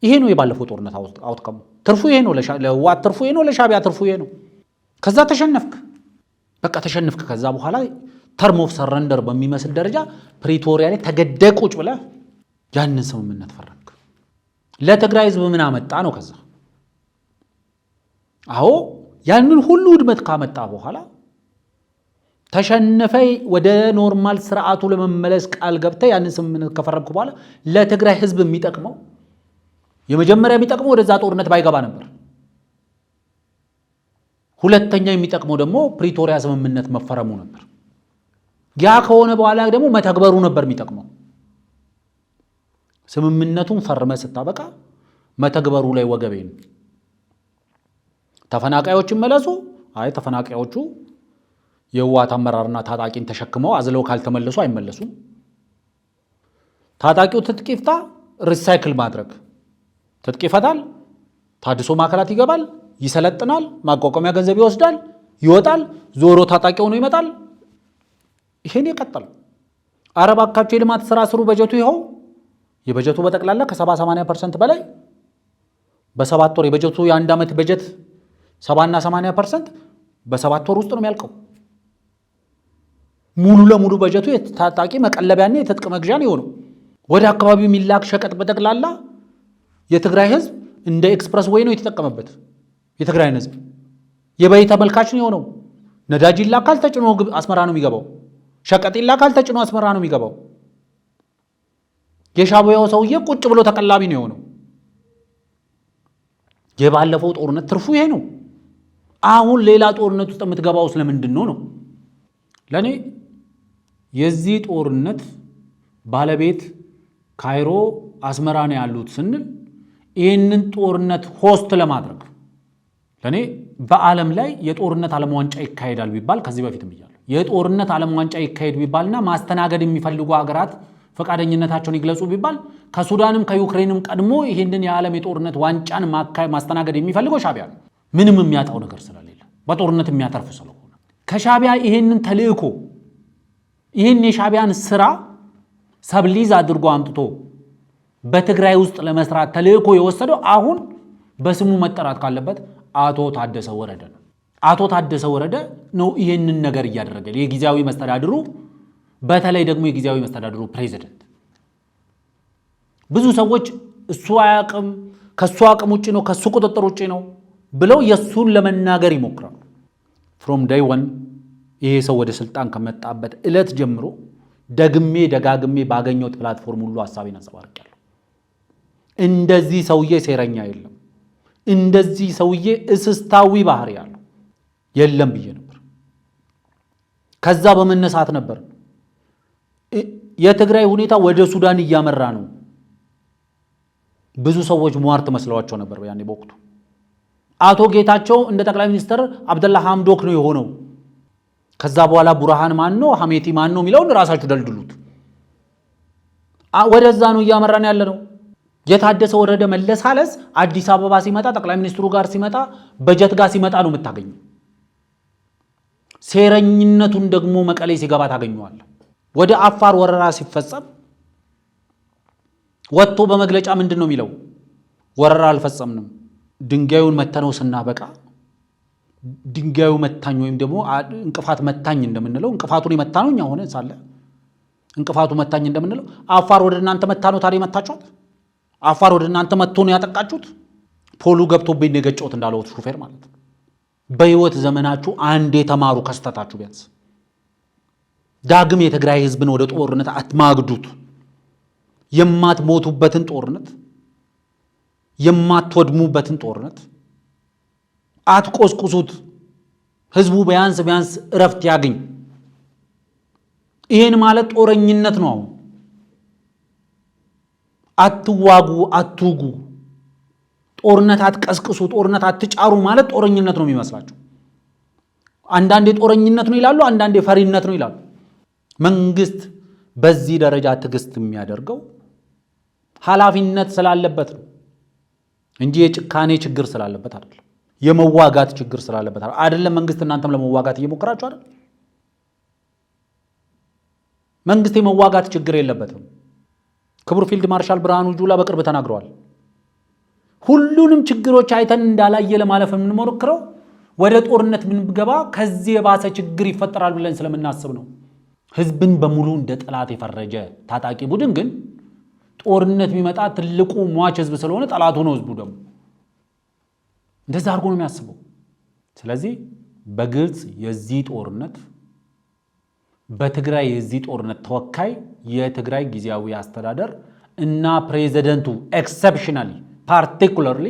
ይሄ ነው የባለፈው ጦርነት አውትካሙ። ትርፉ ይሄ ነው። ለህወሓት ትርፉ ይሄ ነው። ለሻቢያ ትርፉ ይሄ ነው። ከዛ ተሸነፍክ። በቃ ተሸነፍክ። ከዛ በኋላ ተርም ኦፍ ሰረንደር በሚመስል ደረጃ ፕሪቶሪያ ላይ ተገደህ ቁጭ ብለህ ያንን ስምምነት ፈረምክ። ለትግራይ ህዝብ ምን አመጣ ነው? ከዛ አዎ ያንን ሁሉ ውድመት ካመጣ በኋላ ተሸነፈ ወደ ኖርማል ስርዓቱ ለመመለስ ቃል ገብተ ያንን ስምምነት ከፈረምክ በኋላ ለትግራይ ህዝብ የሚጠቅመው የመጀመሪያ የሚጠቅመው ወደዛ ጦርነት ባይገባ ነበር። ሁለተኛ የሚጠቅመው ደግሞ ፕሪቶሪያ ስምምነት መፈረሙ ነበር። ያ ከሆነ በኋላ ደግሞ መተግበሩ ነበር የሚጠቅመው። ስምምነቱን ፈርመ ስታበቃ መተግበሩ ላይ ወገቤን ተፈናቃዮች መለሱ። አይ ተፈናቃዮቹ የህወሓት አመራርና ታጣቂን ተሸክመው አዝለው ካልተመለሱ አይመለሱም። ታጣቂው ትጥቅ ይፍታ፣ ሪሳይክል ማድረግ ትጥቅ ይፈታል፣ ታድሶ ማዕከላት ይገባል፣ ይሰለጥናል፣ ማቋቋሚያ ገንዘብ ይወስዳል፣ ይወጣል፣ ዞሮ ታጣቂ ሆኖ ይመጣል። ይሄን ይቀጥላል። አረብ አካባቢ የልማት ስራ ስሩ በጀቱ ይኸው የበጀቱ በጠቅላላ ከ70-80% በላይ በ7 ወር የበጀቱ የአንድ ዓመት በጀት 70-80% በ7 ወር ውስጥ ነው የሚያልቀው። ሙሉ ለሙሉ በጀቱ የታጣቂ መቀለቢያና የትጥቅ መግዣ ነው የሆነው። ወደ አካባቢው የሚላክ ሸቀጥ በጠቅላላ የትግራይ ህዝብ እንደ ኤክስፕረስ ወይ ነው የተጠቀመበት። የትግራይ ህዝብ የበይ ተመልካች ነው የሆነው። ነዳጅ ይላካል፣ ተጭኖ አስመራ ነው የሚገባው። ሸቀጥ ይላካል፣ ተጭኖ አስመራ ነው የሚገባው። የሻዕቢያው ሰውዬ ቁጭ ብሎ ተቀላቢ ነው የሆነው። የባለፈው ጦርነት ትርፉ ይሄ ነው። አሁን ሌላ ጦርነት ውስጥ የምትገባው ስለምንድን ነው? ለኔ የዚህ ጦርነት ባለቤት ካይሮ አስመራ ነው ያሉት ስንል ይህንን ጦርነት ሆስት ለማድረግ ለኔ በዓለም ላይ የጦርነት ዓለም ዋንጫ ይካሄዳል ቢባል ከዚህ በፊትም ብያለሁ። የጦርነት ዓለም ዋንጫ ይካሄድ ቢባልና ማስተናገድ የሚፈልጉ ሀገራት ፈቃደኝነታቸውን ይግለጹ ቢባል ከሱዳንም ከዩክሬንም ቀድሞ ይህንን የዓለም የጦርነት ዋንጫን ማስተናገድ የሚፈልገው ሻዕቢያ ነው። ምንም የሚያጣው ነገር ስለሌለ በጦርነት የሚያተርፍ ስለሆነ ከሻዕቢያ ይህንን ተልእኮ ይህን የሻዕቢያን ስራ ሰብሊዝ አድርጎ አምጥቶ በትግራይ ውስጥ ለመስራት ተልእኮ የወሰደው አሁን በስሙ መጠራት ካለበት አቶ ታደሰ ወረደ ነው። አቶ ታደሰ ወረደ ነው ይህንን ነገር እያደረገ የጊዜያዊ መስተዳድሩ በተለይ ደግሞ የጊዜያዊ መስተዳድሩ ፕሬዚደንት። ብዙ ሰዎች እሱ አያቅም፣ ከሱ አቅም ውጪ ነው፣ ከሱ ቁጥጥር ውጪ ነው ብለው የሱን ለመናገር ይሞክራሉ። ፍሮም ዴይ ዋን ይሄ ሰው ወደ ስልጣን ከመጣበት ዕለት ጀምሮ ደግሜ ደጋግሜ ባገኘሁት ፕላትፎርም ሁሉ ሐሳቤን አንጸባርቄያለሁ። እንደዚህ ሰውዬ ሴረኛ የለም፣ እንደዚህ ሰውዬ እስስታዊ ባህሪ ያለው የለም ብዬ ነበር። ከዛ በመነሳት ነበር የትግራይ ሁኔታ ወደ ሱዳን እያመራ ነው። ብዙ ሰዎች ሟርት መስለዋቸው ነበር ያኔ በወቅቱ። አቶ ጌታቸው እንደ ጠቅላይ ሚኒስትር አብደላ ሐምዶክ ነው የሆነው። ከዛ በኋላ ቡርሃን ማን ነው ሐሜቲ ማን ነው የሚለውን ራሳችሁ ደልድሉት። ወደዛ ነው እያመራን ያለ ነው። የታደሰ ወረደ መለሳለስ አዲስ አበባ ሲመጣ ጠቅላይ ሚኒስትሩ ጋር ሲመጣ በጀት ጋር ሲመጣ ነው የምታገኘው። ሴረኝነቱን ደግሞ መቀሌ ሲገባ ታገኘዋል። ወደ አፋር ወረራ ሲፈጸም ወጥቶ በመግለጫ ምንድን ነው የሚለው? ወረራ አልፈጸምንም፣ ድንጋዩን መተነው ስናበቃ ድንጋዩ መታኝ ወይም ደግሞ እንቅፋት መታኝ እንደምንለው እንቅፋቱን የመታነው እኛ ሆነ ሳለ እንቅፋቱ መታኝ እንደምንለው አፋር ወደ እናንተ መታነው ታዲያ መታችኋት? አፋር ወደ እናንተ መጥቶ ነው ያጠቃችሁት? ፖሉ ገብቶብኝ የገጨሁት እንዳለው ሹፌር ማለት ነው። በህይወት ዘመናችሁ አንድ የተማሩ ከስተታችሁ ቢያንስ ዳግም የትግራይ ህዝብን ወደ ጦርነት አትማግዱት። የማትሞቱበትን ጦርነት የማትወድሙበትን ጦርነት አትቆስቁሱት። ህዝቡ ቢያንስ እረፍት ያገኝ። ይሄን ማለት ጦረኝነት ነው። አሁን አትዋጉ፣ አትውጉ፣ ጦርነት አትቀስቅሱ፣ ጦርነት አትጫሩ ማለት ጦረኝነት ነው የሚመስላችሁ። አንዳንዴ ጦረኝነት ነው ይላሉ፣ አንዳንዴ ፈሪነት ነው ይላሉ። መንግስት በዚህ ደረጃ ትዕግስት የሚያደርገው ኃላፊነት ስላለበት ነው እንጂ የጭካኔ ችግር ስላለበት አይደለም። የመዋጋት ችግር ስላለበት አይደለም። መንግስት እናንተም ለመዋጋት እየሞከራችሁ አይደል? መንግስት የመዋጋት ችግር የለበትም። ክቡር ፊልድ ማርሻል ብርሃኑ ጁላ በቅርብ ተናግረዋል። ሁሉንም ችግሮች አይተን እንዳላየ ለማለፍ የምንሞክረው ወደ ጦርነት ብንገባ ከዚህ የባሰ ችግር ይፈጠራል ብለን ስለምናስብ ነው። ህዝብን በሙሉ እንደ ጠላት የፈረጀ ታጣቂ ቡድን ግን ጦርነት ቢመጣ ትልቁ ሟች ህዝብ ስለሆነ ጠላቱ ነው ህዝቡ ደግሞ እንደዛ አድርጎ ነው የሚያስበው። ስለዚህ በግልጽ የዚህ ጦርነት በትግራይ የዚህ ጦርነት ተወካይ የትግራይ ጊዜያዊ አስተዳደር እና ፕሬዚደንቱ ኤክሰፕሽናሊ ፓርቲኩላርሊ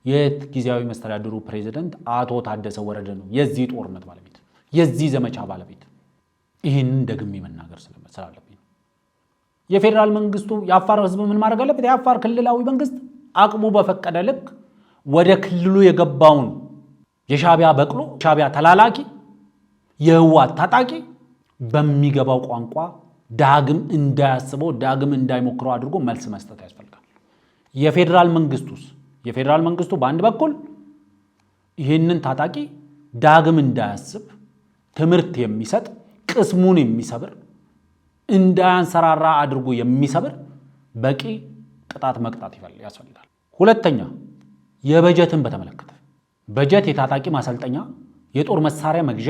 የጊዜያዊ መስተዳድሩ ፕሬዚደንት አቶ ታደሰ ወረደ ነው የዚህ ጦርነት ባለቤት የዚህ ዘመቻ ባለቤት። ይህንን ደግሜ መናገር ስላለብኝ የፌዴራል መንግስቱ የአፋር ህዝብ ምን ማድረግ አለበት? የአፋር ክልላዊ መንግስት አቅሙ በፈቀደ ልክ ወደ ክልሉ የገባውን የሻቢያ በቅሎ ሻቢያ ተላላኪ የህወሓት ታጣቂ በሚገባው ቋንቋ ዳግም እንዳያስበው ዳግም እንዳይሞክረው አድርጎ መልስ መስጠት ያስፈልጋል። የፌዴራል መንግስቱ በአንድ በኩል ይህንን ታጣቂ ዳግም እንዳያስብ ትምህርት የሚሰጥ ቅስሙን የሚሰብር እንዳያንሰራራ አድርጎ የሚሰብር በቂ ቅጣት መቅጣት ያስፈልጋል። ሁለተኛ የበጀትን በተመለከተ በጀት የታጣቂ ማሰልጠኛ የጦር መሳሪያ መግዣ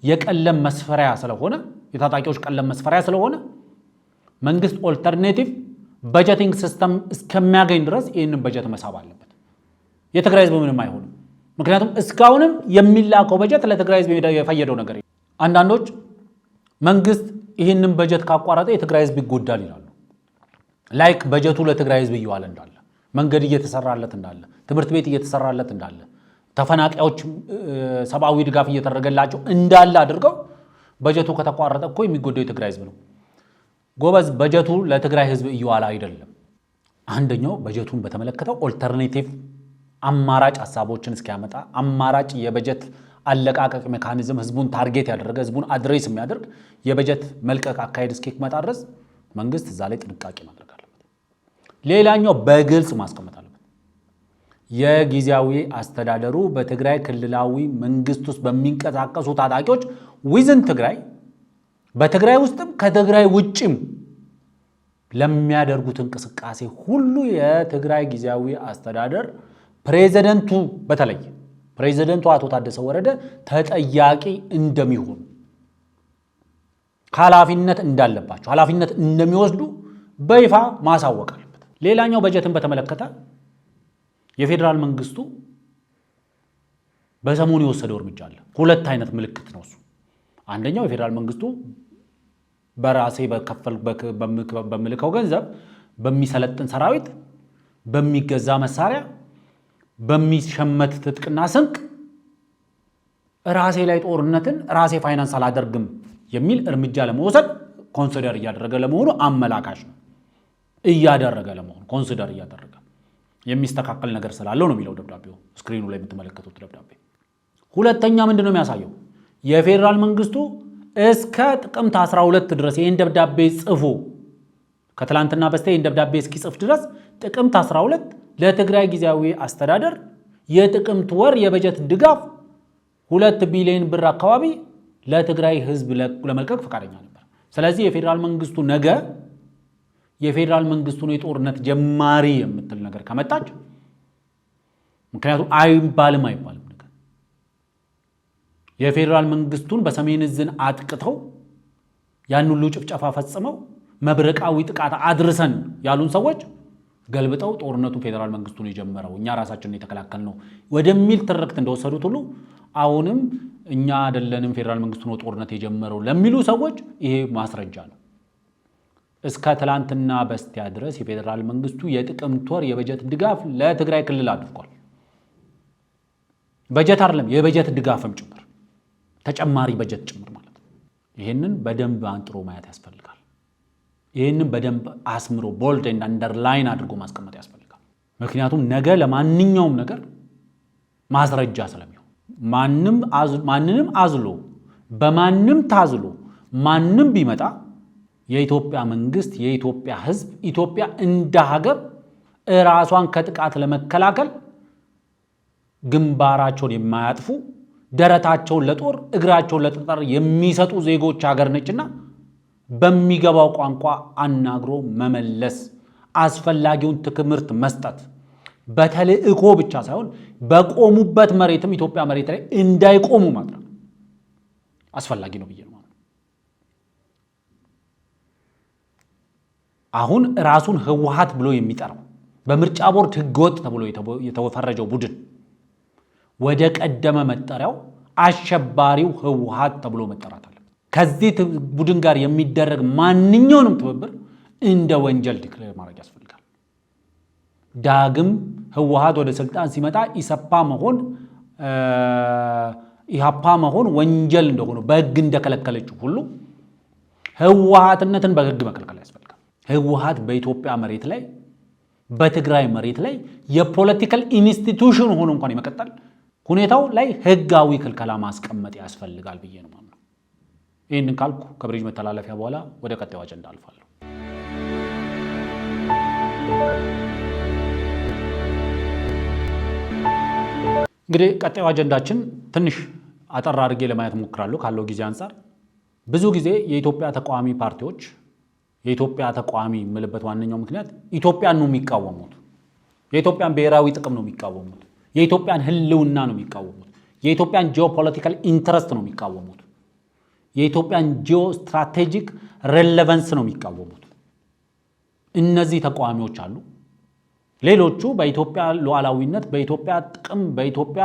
የቀለም መስፈሪያ ስለሆነ የታጣቂዎች ቀለም መስፈሪያ ስለሆነ መንግስት ኦልተርኔቲቭ በጀቲንግ ሲስተም እስከሚያገኝ ድረስ ይህንን በጀት መሳብ አለበት። የትግራይ ህዝብ ምንም አይሆንም። ምክንያቱም እስካሁንም የሚላከው በጀት ለትግራይ ህዝብ የፈየደው ነገር አንዳንዶች መንግስት ይህንን በጀት ካቋረጠ የትግራይ ህዝብ ይጎዳል ይላሉ። ላይክ በጀቱ ለትግራይ ህዝብ እየዋለ እንዳለ መንገድ እየተሰራለት እንዳለ ትምህርት ቤት እየተሰራለት እንዳለ ተፈናቃዮች ሰብአዊ ድጋፍ እየተደረገላቸው እንዳለ አድርገው በጀቱ ከተቋረጠ እኮ የሚጎዳው የትግራይ ህዝብ ነው። ጎበዝ በጀቱ ለትግራይ ህዝብ እየዋለ አይደለም። አንደኛው በጀቱን በተመለከተው ኦልተርኔቲቭ አማራጭ ሐሳቦችን እስኪያመጣ አማራጭ የበጀት አለቃቀቅ ሜካኒዝም ህዝቡን ታርጌት ያደረገ ህዝቡን አድሬስ የሚያደርግ የበጀት መልቀቅ አካሄድ እስኪመጣ ድረስ መንግስት እዛ ላይ ጥንቃቄ ማድረግ አለበት። ሌላኛው በግልጽ ማስቀመጥ አለበት። የጊዜያዊ አስተዳደሩ በትግራይ ክልላዊ መንግስት ውስጥ በሚንቀሳቀሱ ታጣቂዎች ዊዝን ትግራይ በትግራይ ውስጥም ከትግራይ ውጭም ለሚያደርጉት እንቅስቃሴ ሁሉ የትግራይ ጊዜያዊ አስተዳደር ፕሬዚደንቱ በተለይ ፕሬዚደንቱ አቶ ታደሰ ወረደ ተጠያቂ እንደሚሆኑ ኃላፊነት እንዳለባቸው ኃላፊነት እንደሚወስዱ በይፋ ማሳወቅ አለበት። ሌላኛው በጀትን በተመለከተ የፌዴራል መንግስቱ በሰሞኑ የወሰደው እርምጃ አለ። ሁለት አይነት ምልክት ነው እሱ። አንደኛው የፌዴራል መንግስቱ በራሴ በምልከው ገንዘብ በሚሰለጥን ሰራዊት በሚገዛ መሳሪያ በሚሸመት ትጥቅና ስንቅ ራሴ ላይ ጦርነትን ራሴ ፋይናንስ አላደርግም የሚል እርምጃ ለመውሰድ ኮንሲደር እያደረገ ለመሆኑ አመላካሽ ነው። እያደረገ ለመሆኑ ኮንሲደር እያደረገ የሚስተካከል ነገር ስላለው ነው የሚለው ደብዳቤው፣ ስክሪኑ ላይ የምትመለከቱት ደብዳቤ። ሁለተኛ ምንድን ነው የሚያሳየው? የፌዴራል መንግስቱ እስከ ጥቅምት 12 ድረስ ይህን ደብዳቤ ጽፎ ከትላንትና በስቲያ ይህን ደብዳቤ እስኪጽፍ ድረስ ጥቅምት 12 ለትግራይ ጊዜያዊ አስተዳደር የጥቅምት ወር የበጀት ድጋፍ 2 ቢሊዮን ብር አካባቢ ለትግራይ ህዝብ ለመልቀቅ ፈቃደኛ ነበር። ስለዚህ የፌዴራል መንግስቱ ነገ የፌዴራል መንግስቱን የጦርነት ጀማሪ የምትል ነገር ከመጣች ምክንያቱም አይባልም ነገር የፌዴራል መንግስቱን በሰሜን ዕዝን አጥቅተው ያን ሁሉ ጭፍጨፋ ፈጽመው መብረቃዊ ጥቃት አድርሰን ያሉን ሰዎች ገልብጠው ጦርነቱ ፌዴራል መንግስቱን የጀመረው እኛ ራሳችንን የተከላከልነው ወደሚል ትርክት እንደወሰዱት ሁሉ አሁንም እኛ አይደለንም ፌዴራል መንግስቱ ነው ጦርነት የጀመረው ለሚሉ ሰዎች ይሄ ማስረጃ ነው። እስከ ትላንትና በስቲያ ድረስ የፌዴራል መንግስቱ የጥቅምት ወር የበጀት ድጋፍ ለትግራይ ክልል አድርጓል። በጀት አይደለም የበጀት ድጋፍም ጭምር ተጨማሪ በጀት ጭምር ማለት ነው። ይሄንን በደንብ አንጥሮ ማየት ያስፈልጋል። ይሄንን በደንብ አስምሮ ቦልድ እና አንደርላይን አድርጎ ማስቀመጥ ያስፈልጋል። ምክንያቱም ነገ ለማንኛውም ነገር ማስረጃ ስለሚሆን ማንንም አዝሎ በማንም ታዝሎ ማንም ቢመጣ የኢትዮጵያ መንግስት የኢትዮጵያ ህዝብ ኢትዮጵያ እንደ ሀገር ራሷን ከጥቃት ለመከላከል ግንባራቸውን የማያጥፉ ደረታቸውን ለጦር እግራቸውን ለጠጠር የሚሰጡ ዜጎች ሀገር ነችና በሚገባው ቋንቋ አናግሮ መመለስ አስፈላጊውን ትምህርት መስጠት በተልእኮ ብቻ ሳይሆን በቆሙበት መሬትም ኢትዮጵያ መሬት ላይ እንዳይቆሙ ማድረግ አስፈላጊ ነው ብዬ ነው። አሁን ራሱን ህወሓት ብሎ የሚጠራው በምርጫ ቦርድ ህገወጥ ተብሎ የተፈረጀው ቡድን ወደ ቀደመ መጠሪያው አሸባሪው ህወሓት ተብሎ መጠራት አለበት። ከዚህ ቡድን ጋር የሚደረግ ማንኛውንም ትብብር እንደ ወንጀል ዲክሌር ማድረግ ያስፈልጋል። ዳግም ህወሓት ወደ ስልጣን ሲመጣ ኢሃፓ መሆን ወንጀል እንደሆነ በህግ እንደከለከለችው ሁሉ ህወሓትነትን በህግ መከልከል ያስፈልጋል። ህወሓት በኢትዮጵያ መሬት ላይ በትግራይ መሬት ላይ የፖለቲካል ኢንስቲትዩሽን ሆኖ እንኳን የመቀጠል ሁኔታው ላይ ህጋዊ ክልከላ ማስቀመጥ ያስፈልጋል ብዬ ነው ማለት ነው። ይህንን ካልኩ ከብሪጅ መተላለፊያ በኋላ ወደ ቀጣዩ አጀንዳ አልፋለሁ። እንግዲህ ቀጣዩ አጀንዳችን ትንሽ አጠር አድርጌ ለማየት ሞክራለሁ ካለው ጊዜ አንፃር። ብዙ ጊዜ የኢትዮጵያ ተቃዋሚ ፓርቲዎች የኢትዮጵያ ተቃዋሚ የምልበት ዋነኛው ምክንያት ኢትዮጵያን ነው የሚቃወሙት። የኢትዮጵያን ብሔራዊ ጥቅም ነው የሚቃወሙት። የኢትዮጵያን ህልውና ነው የሚቃወሙት። የኢትዮጵያን ጂኦፖለቲካል ኢንትረስት ነው የሚቃወሙት። የኢትዮጵያን ጂኦ ስትራቴጂክ ሬሌቫንስ ነው የሚቃወሙት። እነዚህ ተቃዋሚዎች አሉ። ሌሎቹ በኢትዮጵያ ሉዓላዊነት፣ በኢትዮጵያ ጥቅም፣ በኢትዮጵያ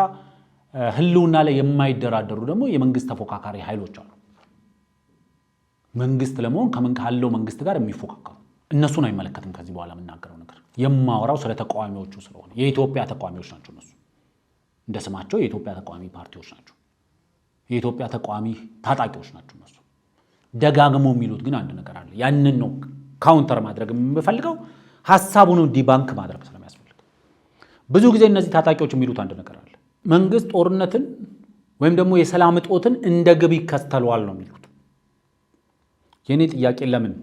ህልውና ላይ የማይደራደሩ ደግሞ የመንግስት ተፎካካሪ ኃይሎች አሉ። መንግስት ለመሆን ካለው መንግስት ጋር የሚፎካከሩ እነሱን አይመለከትም። ከዚህ በኋላ የምናገረው ነገር የማወራው ስለ ተቃዋሚዎቹ ስለሆነ የኢትዮጵያ ተቃዋሚዎች ናቸው። እነሱ እንደ ስማቸው የኢትዮጵያ ተቃዋሚ ፓርቲዎች ናቸው። የኢትዮጵያ ተቃዋሚ ታጣቂዎች ናቸው። እነሱ ደጋግሞ የሚሉት ግን አንድ ነገር አለ። ያንን ነው ካውንተር ማድረግ የምፈልገው፣ ሐሳቡን ዲባንክ ማድረግ ስለሚያስፈልግ። ብዙ ጊዜ እነዚህ ታጣቂዎች የሚሉት አንድ ነገር አለ። መንግስት ጦርነትን ወይም ደግሞ የሰላም እጦትን እንደ ግብ ይከተለዋል ነው የሚሉት። የኔ ጥያቄ ለምን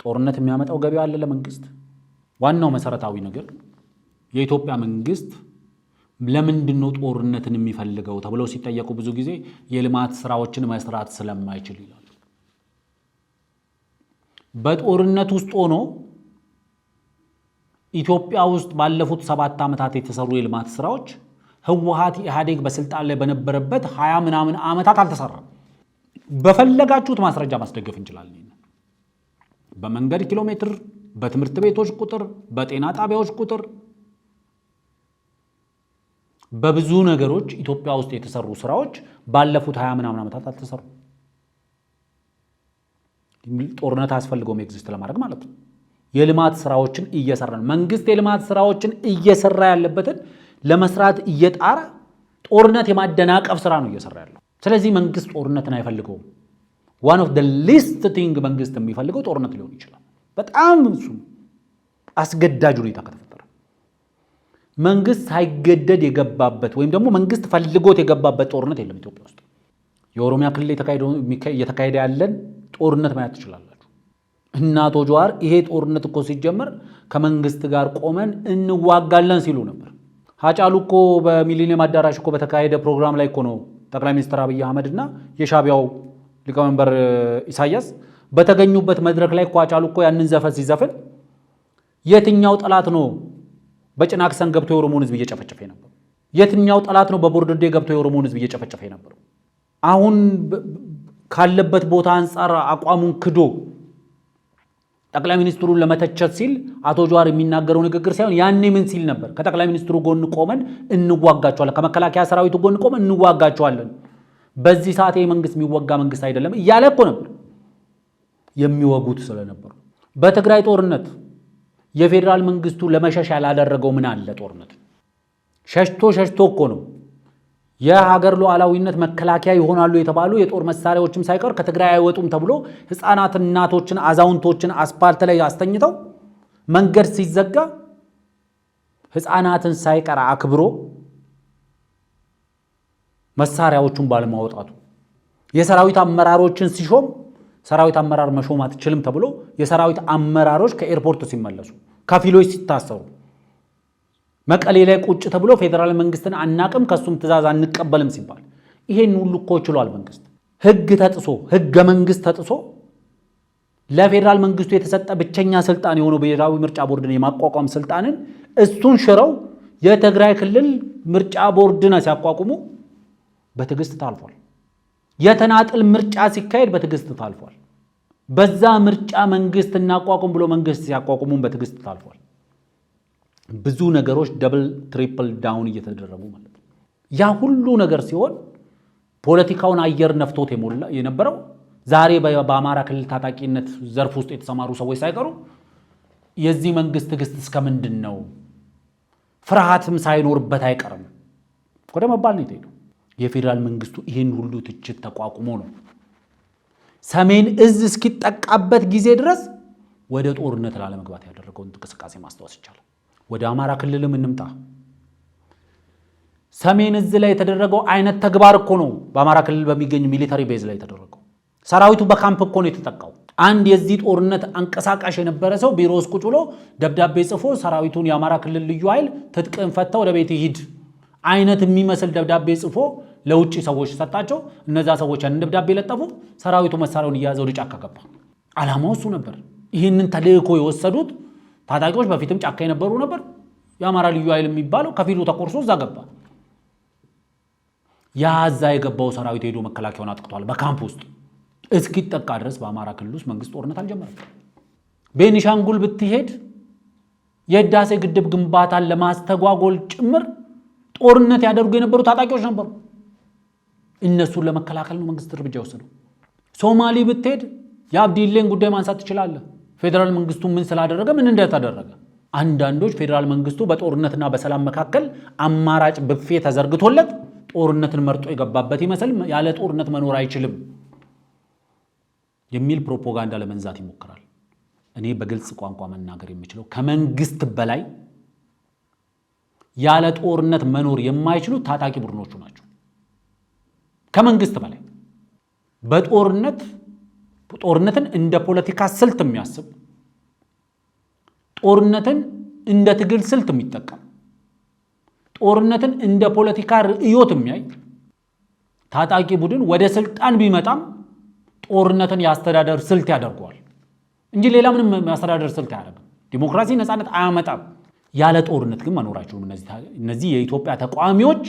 ጦርነት የሚያመጣው ገቢ አለ ለመንግስት? ዋናው መሰረታዊ ነገር የኢትዮጵያ መንግስት ለምንድን ነው ጦርነትን የሚፈልገው ተብለው ሲጠየቁ ብዙ ጊዜ የልማት ስራዎችን መስራት ስለማይችል ይላሉ። በጦርነት ውስጥ ሆኖ ኢትዮጵያ ውስጥ ባለፉት 7 ዓመታት የተሰሩ የልማት ስራዎች ህወሓት ኢህአዴግ በስልጣን ላይ በነበረበት 20 ምናምን ዓመታት አልተሰራም። በፈለጋችሁት ማስረጃ ማስደገፍ እንችላለን። በመንገድ ኪሎ ሜትር፣ በትምህርት ቤቶች ቁጥር፣ በጤና ጣቢያዎች ቁጥር፣ በብዙ ነገሮች ኢትዮጵያ ውስጥ የተሰሩ ስራዎች ባለፉት 20 ምናምን ዓመታት አልተሰሩ። ጦርነት አያስፈልገውም ኤግዚስት ለማድረግ ማለት ነው። የልማት ስራዎችን እየሰራ ነው መንግስት። የልማት ስራዎችን እየሰራ ያለበትን ለመስራት እየጣረ ጦርነት የማደናቀፍ ስራ ነው እየሰራ ያለው። ስለዚህ መንግስት ጦርነትን አይፈልገውም። ዋን ኦፍ ዘ ሊስት ቲንግ መንግስት የሚፈልገው ጦርነት ሊሆን ይችላል። በጣም እሱ አስገዳጅ ሁኔታ ከተፈጠረ መንግስት ሳይገደድ የገባበት ወይም ደግሞ መንግስት ፈልጎት የገባበት ጦርነት የለም ኢትዮጵያ ውስጥ። የኦሮሚያ ክልል እየተካሄደ ያለን ጦርነት ማየት ትችላላችሁ። እና አቶ ጀዋር ይሄ ጦርነት እኮ ሲጀመር ከመንግስት ጋር ቆመን እንዋጋለን ሲሉ ነበር። ሀጫሉ እኮ በሚሊኒየም አዳራሽ እኮ በተካሄደ ፕሮግራም ላይ እኮ ነው ጠቅላይ ሚኒስትር አብይ አህመድ እና የሻቢያው ሊቀመንበር ኢሳያስ በተገኙበት መድረክ ላይ እኮ ሀጫሉ እኮ ያንን ዘፈን ሲዘፍን የትኛው ጠላት ነው በጭናክሰን ገብቶ የኦሮሞን ህዝብ እየጨፈጨፈ ነበር? የትኛው ጠላት ነው በቦርደዴ ገብቶ የኦሮሞን ህዝብ እየጨፈጨፈ ነበር? አሁን ካለበት ቦታ አንጻር አቋሙን ክዶ ጠቅላይ ሚኒስትሩን ለመተቸት ሲል አቶ ጀዋር የሚናገረው ንግግር ሳይሆን ያኔ ምን ሲል ነበር? ከጠቅላይ ሚኒስትሩ ጎን ቆመን እንዋጋቸዋለን፣ ከመከላከያ ሰራዊቱ ጎን ቆመን እንዋጋቸዋለን፣ በዚህ ሰዓት መንግስት የሚወጋ መንግስት አይደለም እያለ እኮ ነበር። የሚወጉት ስለነበሩ በትግራይ ጦርነት የፌዴራል መንግስቱ ለመሸሽ ያላደረገው ምን አለ? ጦርነት ሸሽቶ እኮ ነው የሀገር ሉዓላዊነት መከላከያ ይሆናሉ የተባሉ የጦር መሳሪያዎችም ሳይቀር ከትግራይ አይወጡም ተብሎ ህፃናት፣ እናቶችን፣ አዛውንቶችን አስፓልት ላይ አስተኝተው መንገድ ሲዘጋ ህፃናትን ሳይቀር አክብሮ መሳሪያዎቹን ባለማውጣቱ የሰራዊት አመራሮችን ሲሾም ሰራዊት አመራር መሾም አትችልም ተብሎ የሰራዊት አመራሮች ከኤርፖርት ሲመለሱ፣ ከፊሎች ሲታሰሩ፣ መቀሌ ላይ ቁጭ ተብሎ ፌዴራል መንግስትን አናቅም ከሱም ትእዛዝ አንቀበልም ሲባል ይሄን ሁሉ እኮ ችሏል መንግስት። ህግ ተጥሶ ህገ መንግስት ተጥሶ ለፌዴራል መንግስቱ የተሰጠ ብቸኛ ስልጣን የሆነው ብሔራዊ ምርጫ ቦርድን የማቋቋም ስልጣንን እሱን ሽረው የትግራይ ክልል ምርጫ ቦርድን ሲያቋቁሙ በትዕግስት ታልፏል። የተናጥል ምርጫ ሲካሄድ በትዕግስት ታልፏል። በዛ ምርጫ መንግስት እናቋቁም ብሎ መንግስት ሲያቋቁሙን በትግስት ታልፏል። ብዙ ነገሮች ደብል ትሪፕል ዳውን እየተደረጉ ማለት ነው። ያ ሁሉ ነገር ሲሆን ፖለቲካውን አየር ነፍቶት የነበረው ዛሬ በአማራ ክልል ታጣቂነት ዘርፍ ውስጥ የተሰማሩ ሰዎች ሳይቀሩ የዚህ መንግስት ትግስት እስከምንድን ነው ፍርሃትም ሳይኖርበት አይቀርም ወደ መባል ነው የተሄደው። የፌዴራል መንግስቱ ይህን ሁሉ ትችት ተቋቁሞ ነው ሰሜን እዝ እስኪጠቃበት ጊዜ ድረስ ወደ ጦርነት ላለመግባት ያደረገውን እንቅስቃሴ ማስታወስ ይቻላል። ወደ አማራ ክልልም እንምጣ። ሰሜን እዝ ላይ የተደረገው አይነት ተግባር እኮ ነው በአማራ ክልል በሚገኝ ሚሊታሪ ቤዝ ላይ የተደረገው። ሰራዊቱ በካምፕ እኮ ነው የተጠቃው። አንድ የዚህ ጦርነት አንቀሳቃሽ የነበረ ሰው ቢሮ ውስጥ ቁጭ ብሎ ደብዳቤ ጽፎ ሰራዊቱን የአማራ ክልል ልዩ ኃይል ትጥቅን ፈታ ወደ ቤት ይሂድ አይነት የሚመስል ደብዳቤ ጽፎ ለውጭ ሰዎች ሰጣቸው። እነዛ ሰዎች ያን ደብዳቤ ለጠፉ። ሰራዊቱ መሳሪያውን እያያዘ ወደ ጫካ ገባ። ዓላማው እሱ ነበር። ይህንን ተልእኮ የወሰዱት ታጣቂዎች በፊትም ጫካ የነበሩ ነበር። የአማራ ልዩ ኃይል የሚባለው ከፊሉ ተቆርሶ እዛ ገባ። ያዛ የገባው ሰራዊት ሄዶ መከላከያውን አጥቅቷል። በካምፕ ውስጥ እስኪጠቃ ድረስ በአማራ ክልል ውስጥ መንግስት ጦርነት አልጀመረም። ቤኒሻንጉል ብትሄድ የህዳሴ ግድብ ግንባታን ለማስተጓጎል ጭምር ጦርነት ያደርጉ የነበሩ ታጣቂዎች ነበሩ። እነሱን ለመከላከል ነው መንግስት እርምጃ ወሰደው። ሶማሊ ብትሄድ የአብዲሌን ጉዳይ ማንሳት ትችላለህ። ፌዴራል መንግስቱ ምን ስላደረገ ምን እንደተደረገ። አንዳንዶች ፌዴራል መንግስቱ በጦርነትና በሰላም መካከል አማራጭ ብፌ ተዘርግቶለት ጦርነትን መርጦ የገባበት ይመስል ያለ ጦርነት መኖር አይችልም የሚል ፕሮፓጋንዳ ለመንዛት ይሞክራል። እኔ በግልጽ ቋንቋ መናገር የምችለው ከመንግስት በላይ ያለ ጦርነት መኖር የማይችሉ ታጣቂ ቡድኖቹ ናቸው። ከመንግስት በላይ ጦርነትን እንደ ፖለቲካ ስልት የሚያስብ ጦርነትን እንደ ትግል ስልት የሚጠቀም ጦርነትን እንደ ፖለቲካ ርዕዮት የሚያይ ታጣቂ ቡድን ወደ ስልጣን ቢመጣም ጦርነትን የአስተዳደር ስልት ያደርገዋል እንጂ ሌላ ምንም የአስተዳደር ስልት አያደርግም። ዲሞክራሲ ነፃነት አያመጣም። ያለ ጦርነት ግን መኖር አይችሉም። እነዚህ የኢትዮጵያ ተቃዋሚዎች፣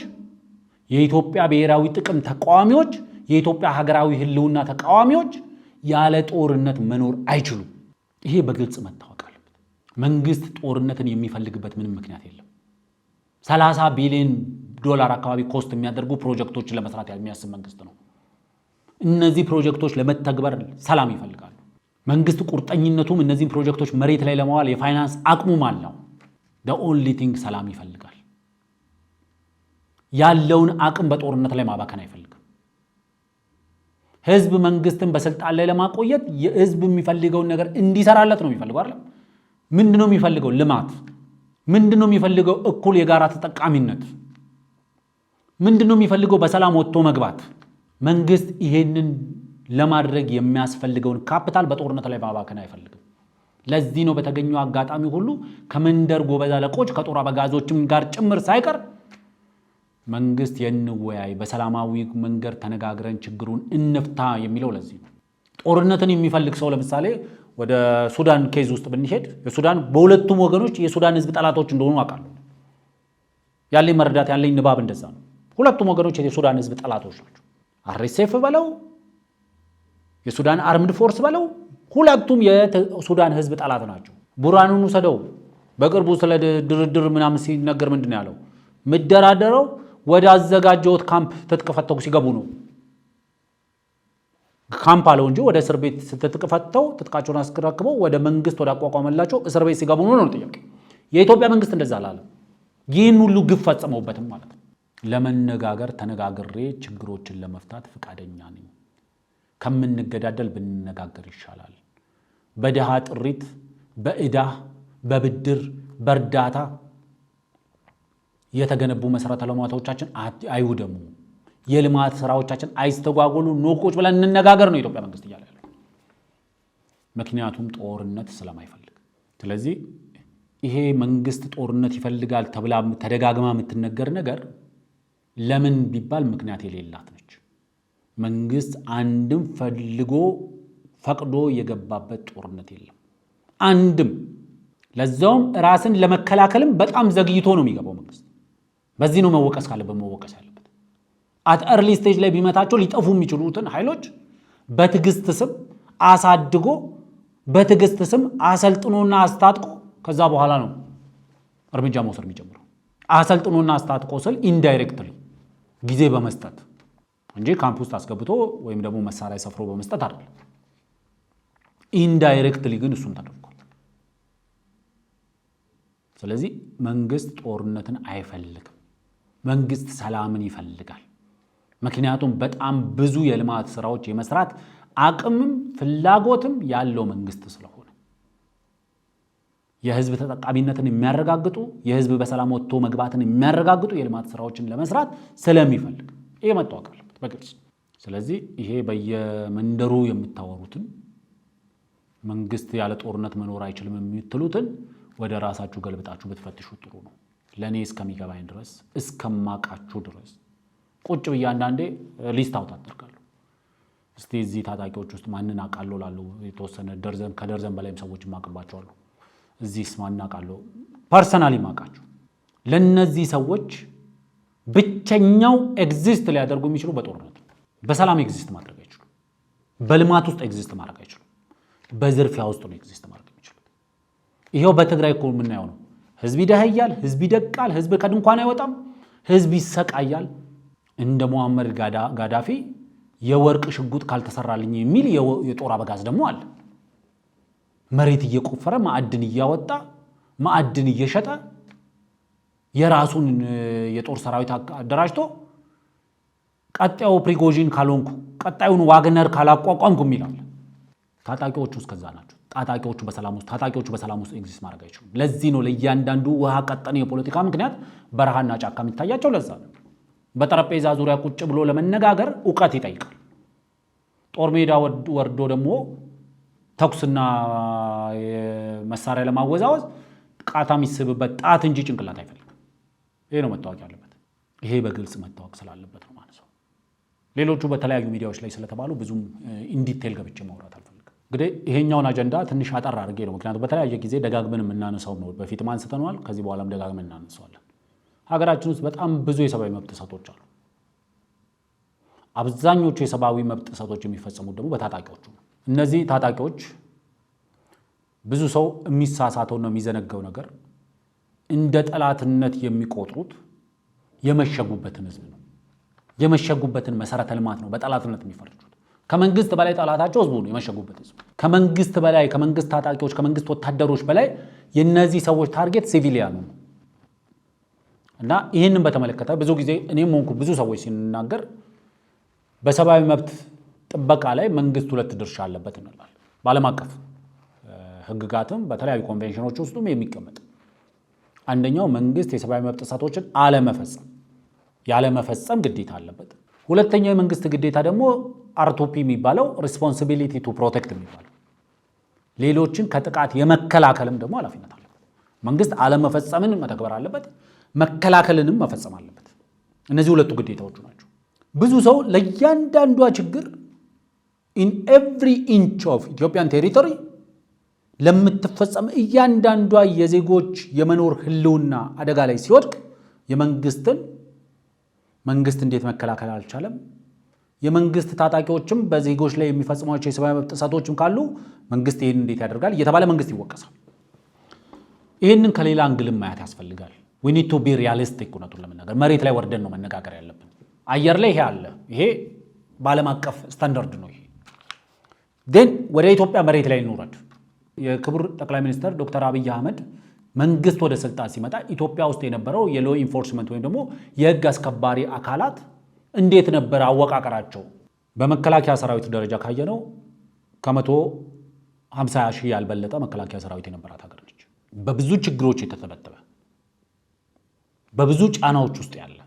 የኢትዮጵያ ብሔራዊ ጥቅም ተቃዋሚዎች፣ የኢትዮጵያ ሀገራዊ ህልውና ተቃዋሚዎች ያለ ጦርነት መኖር አይችሉም። ይሄ በግልጽ መታወቅ አለበት። መንግስት ጦርነትን የሚፈልግበት ምንም ምክንያት የለም። 30 ቢሊዮን ዶላር አካባቢ ኮስት የሚያደርጉ ፕሮጀክቶችን ለመስራት የሚያስብ መንግስት ነው። እነዚህ ፕሮጀክቶች ለመተግበር ሰላም ይፈልጋሉ። መንግስት ቁርጠኝነቱም እነዚህን ፕሮጀክቶች መሬት ላይ ለማዋል የፋይናንስ አቅሙም አለው። the only thing ሰላም ይፈልጋል። ያለውን አቅም በጦርነት ላይ ማባከን አይፈልግም። ህዝብ መንግስትን በስልጣን ላይ ለማቆየት የህዝብ የሚፈልገውን ነገር እንዲሰራለት ነው የሚፈልገው አይደል? ምንድነው የሚፈልገው? ልማት። ምንድነው የሚፈልገው? እኩል የጋራ ተጠቃሚነት። ምንድነው የሚፈልገው? በሰላም ወጥቶ መግባት። መንግስት ይሄንን ለማድረግ የሚያስፈልገውን ካፒታል በጦርነት ላይ ማባከን አይፈልግም። ለዚህ ነው በተገኘው አጋጣሚ ሁሉ ከመንደር ጎበዝ አለቆች ከጦር አበጋዞችም ጋር ጭምር ሳይቀር መንግስት የንወያይ በሰላማዊ መንገድ ተነጋግረን ችግሩን እንፍታ የሚለው። ለዚህ ነው ጦርነትን የሚፈልግ ሰው ለምሳሌ ወደ ሱዳን ኬዝ ውስጥ ብንሄድ የሱዳን በሁለቱም ወገኖች የሱዳን ህዝብ ጠላቶች እንደሆኑ አውቃለሁ። ያለኝ መረዳት ያለኝ ንባብ እንደዛ ነው። ሁለቱም ወገኖች የሱዳን ህዝብ ጠላቶች ናቸው። አርኤስኤፍ በለው የሱዳን አርምድ ፎርስ በለው ሁለቱም የሱዳን ህዝብ ጠላት ናቸው። ቡራኑን ሰደው በቅርቡ ስለ ድርድር ምናምን ሲነገር ምንድነው ያለው? ምደራደረው ወደ አዘጋጀውት ካምፕ ተጥቅፈተው ሲገቡ ነው። ካምፕ አለው እንጂ ወደ እስር ቤት ተጥቅፈተው ተጥቃቸውን አስከራክበው ወደ መንግስት ወደ አቋቋመላቸው እስር ቤት ሲገቡ ነው ጥያቄ። የኢትዮጵያ መንግስት እንደዛ አላለም። ይህን ሁሉ ግፍ ፈጽመውበትም ማለት ነው። ለመነጋገር ተነጋግሬ ችግሮችን ለመፍታት ፈቃደኛ ነኝ። ከምንገዳደል ብንነጋገር ይሻላል። በድሃ ጥሪት፣ በእዳ፣ በብድር፣ በእርዳታ የተገነቡ መሰረተ ልማቶቻችን አይውደሙ፣ የልማት ስራዎቻችን አይስተጓጎሉ፣ ኖቆች ብለን እንነጋገር ነው የኢትዮጵያ መንግስት እያለ ያለው። ምክንያቱም ጦርነት ስለማይፈልግ። ስለዚህ ይሄ መንግስት ጦርነት ይፈልጋል ተብላ ተደጋግማ የምትነገር ነገር ለምን ቢባል ምክንያት የሌላት ነች። መንግስት አንድም ፈልጎ ፈቅዶ የገባበት ጦርነት የለም። አንድም ለዛውም ራስን ለመከላከልም በጣም ዘግይቶ ነው የሚገባው መንግስት። በዚህ ነው መወቀስ ካለበት መወቀስ ያለበት። አት early stage ላይ ቢመታቸው ሊጠፉ የሚችሉትን ኃይሎች በትዕግስት ስም አሳድጎ በትዕግስት ስም አሰልጥኖና አስታጥቆ ከዛ በኋላ ነው እርምጃ መውሰድ የሚጀምረው። አሰልጥኖና አስታጥቆ ስል ኢንዳይሬክትሊ ጊዜ በመስጠት እንጂ ካምፕ ውስጥ አስገብቶ ወይም ደግሞ መሳሪያ ሰፍሮ በመስጠት አይደለም። ኢንዳይሬክትሊ ግን እሱም ተደርጓል። ስለዚህ መንግስት ጦርነትን አይፈልግም። መንግስት ሰላምን ይፈልጋል። ምክንያቱም በጣም ብዙ የልማት ስራዎች የመስራት አቅምም ፍላጎትም ያለው መንግስት ስለሆነ የህዝብ ተጠቃሚነትን የሚያረጋግጡ የህዝብ በሰላም ወጥቶ መግባትን የሚያረጋግጡ የልማት ስራዎችን ለመስራት ስለሚፈልግ ይሄ መታወቅ አለበት በግልጽ። ስለዚህ ይሄ በየመንደሩ የምታወሩትን መንግስት ያለ ጦርነት መኖር አይችልም የምትሉትን ወደ ራሳችሁ ገልብጣችሁ ብትፈትሹ ጥሩ ነው። ለኔ እስከሚገባኝ ድረስ እስከማቃችሁ ድረስ ቁጭ ብዬ አንዳንዴ ሊስት አውጣ አደርጋለሁ። እስቲ እዚህ ታጣቂዎች ውስጥ ማንን አውቃለሁ ላለው የተወሰነ ከደርዘን በላይም ሰዎች ማቅባቸዋለሁ። እዚህስ ማን አውቃለሁ ፐርሰናሊ ማውቃቸው። ለነዚህ ሰዎች ብቸኛው ኤግዚስት ሊያደርጉ የሚችሉ በጦርነት ነው። በሰላም ኤግዚስት ማድረግ አይችሉም። በልማት ውስጥ ኤግዚስት ማድረግ አይችሉም። በዝርፊያ ውስጥ ነው ኤግዚስት ማድረግ የሚችሉት። ይሄው በትግራይ እኮ የምናየው ነው። ህዝብ ይደህያል፣ ህዝብ ይደቃል፣ ህዝብ ከድንኳን አይወጣም፣ ህዝብ ይሰቃያል። እንደ ሙአመር ጋዳፊ የወርቅ ሽጉጥ ካልተሰራልኝ የሚል የጦር አበጋዝ ደግሞ አለ። መሬት እየቆፈረ ማዕድን እያወጣ ማዕድን እየሸጠ የራሱን የጦር ሰራዊት አደራጅቶ ቀጣዩ ፕሪጎጂን ካልሆንኩ ቀጣዩን ዋግነር ካላቋቋምኩ ይላል። ታጣቂዎቹ እስከዛ ናቸው። ታጣቂዎቹ በሰላም ውስጥ ኤግዚስት ማድረግ አይችሉም። ለዚህ ነው ለእያንዳንዱ ውሃ ቀጠነ የፖለቲካ ምክንያት በረሃና ጫካ የሚታያቸው። ለዛ ነው በጠረጴዛ ዙሪያ ቁጭ ብሎ ለመነጋገር ዕውቀት ይጠይቃል። ጦር ሜዳ ወርዶ ደግሞ ተኩስና መሳሪያ ለማወዛወዝ ቃታ የሚስብበት ጣት እንጂ ጭንቅላት አይፈልግም። ይሄ ነው መታወቅ ያለበት። ይሄ በግልጽ መታወቅ ስላለበት ነው ማለት ነው። ሌሎቹ በተለያዩ ሚዲያዎች ላይ ስለተባሉ ብዙም ኢንዲቴል ገብቼ ማውራት አልፈልግም። እንግዲህ ይሄኛውን አጀንዳ ትንሽ አጠር አድርጌ ነው፣ ምክንያቱም በተለያየ ጊዜ ደጋግመን የምናነሳው ነው። በፊትም አንስተነዋል፣ ከዚህ በኋላም ደጋግመን እናነሳዋለን። ሀገራችን ውስጥ በጣም ብዙ የሰብአዊ መብት ጥሰቶች አሉ። አብዛኞቹ የሰብአዊ መብት ጥሰቶች የሚፈጸሙት ደግሞ በታጣቂዎቹ ነው። እነዚህ ታጣቂዎች ብዙ ሰው የሚሳሳተውና የሚዘነጋው ነገር እንደ ጠላትነት የሚቆጥሩት የመሸጉበትን ህዝብ ነው። የመሸጉበትን መሰረተ ልማት ነው በጠላትነት የሚፈርጁት። ከመንግስት በላይ ጠላታቸው ህዝቡ ነው፣ የመሸጉበት ህዝብ። ከመንግስት በላይ ከመንግስት ታጣቂዎች ከመንግስት ወታደሮች በላይ የነዚህ ሰዎች ታርጌት ሲቪሊያኑ ነው። እና ይህንን በተመለከተ ብዙ ጊዜ እኔም ሆንኩ ብዙ ሰዎች ሲናገር በሰብአዊ መብት ጥበቃ ላይ መንግስት ሁለት ድርሻ አለበት እንላለን። በዓለም አቀፍ ህግጋትም በተለያዩ ኮንቬንሽኖች ውስጥም የሚቀመጥ አንደኛው መንግስት የሰብአዊ መብት ጥሰቶችን ያለመፈጸም ግዴታ አለበት። ሁለተኛው የመንግስት ግዴታ ደግሞ አርቱፒ የሚባለው ሪስፖንሲቢሊቲ ቱ ፕሮቴክት የሚባለው ሌሎችን ከጥቃት የመከላከልም ደግሞ ኃላፊነት አለበት። መንግስት አለመፈጸምን መተግበር አለበት፣ መከላከልንም መፈጸም አለበት። እነዚህ ሁለቱ ግዴታዎቹ ናቸው። ብዙ ሰው ለእያንዳንዷ ችግር ኢን ኤቭሪ ኢንች ኦፍ ኢትዮጵያን ቴሪቶሪ ለምትፈጸም እያንዳንዷ የዜጎች የመኖር ህልውና አደጋ ላይ ሲወድቅ መንግስት እንዴት መከላከል አልቻለም? የመንግስት ታጣቂዎችም በዜጎች ላይ የሚፈጽሟቸው የሰብአዊ መብት ጥሰቶችም ካሉ መንግስት ይህን እንዴት ያደርጋል እየተባለ መንግስት ይወቀሳል። ይህንን ከሌላ አንግልም ማየት ያስፈልጋል። we need to be realistic። እውነቱን ለመናገር መሬት ላይ ወርደን ነው መነጋገር ያለብን። አየር ላይ ይሄ አለ፣ ይሄ በዓለም አቀፍ ስታንዳርድ ነው። ይሄ ግን ወደ ኢትዮጵያ መሬት ላይ እንውረድ። የክቡር ጠቅላይ ሚኒስትር ዶክተር አብይ አህመድ መንግስት ወደ ስልጣን ሲመጣ ኢትዮጵያ ውስጥ የነበረው የሎ ኢንፎርስመንት ወይም ደግሞ የህግ አስከባሪ አካላት እንዴት ነበር አወቃቀራቸው? በመከላከያ ሰራዊት ደረጃ ካየነው ከ150 ሺህ ያልበለጠ መከላከያ ሰራዊት የነበራት ሀገር ነች። በብዙ ችግሮች የተተበተበ በብዙ ጫናዎች ውስጥ ያለ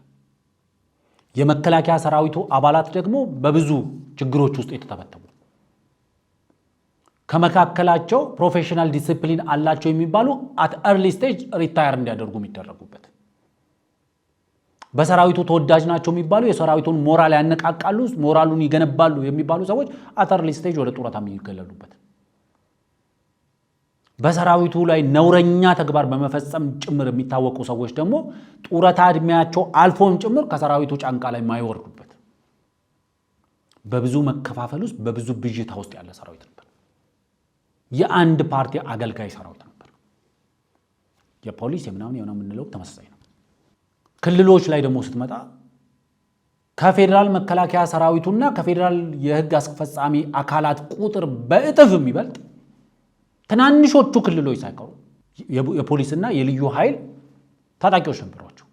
የመከላከያ ሰራዊቱ አባላት ደግሞ በብዙ ችግሮች ውስጥ የተተበተቡ ከመካከላቸው ፕሮፌሽናል ዲሲፕሊን አላቸው የሚባሉ አት ኤርሊ ስቴጅ ሪታየር እንዲያደርጉ የሚደረጉበት፣ በሰራዊቱ ተወዳጅ ናቸው የሚባሉ የሰራዊቱን ሞራል ያነቃቃሉ፣ ሞራሉን ይገነባሉ የሚባሉ ሰዎች አት ኤርሊ ስቴጅ ወደ ጡረታ የሚገለሉበት፣ በሰራዊቱ ላይ ነውረኛ ተግባር በመፈጸም ጭምር የሚታወቁ ሰዎች ደግሞ ጡረታ እድሜያቸው አልፎም ጭምር ከሰራዊቱ ጫንቃ ላይ የማይወርዱበት፣ በብዙ መከፋፈል ውስጥ በብዙ ብዥታ ውስጥ ያለ ሰራዊት ነበር። የአንድ ፓርቲ አገልጋይ ሰራዊት ነበር። የፖሊስ የምናምን የምንለው ተመሳሳይ ነው። ክልሎች ላይ ደግሞ ስትመጣ ከፌዴራል መከላከያ ሰራዊቱና ከፌዴራል የህግ አስፈጻሚ አካላት ቁጥር በእጥፍ የሚበልጥ ትናንሾቹ ክልሎች ሳይቀሩ የፖሊስና የልዩ ኃይል ታጣቂዎች ነበሯቸው።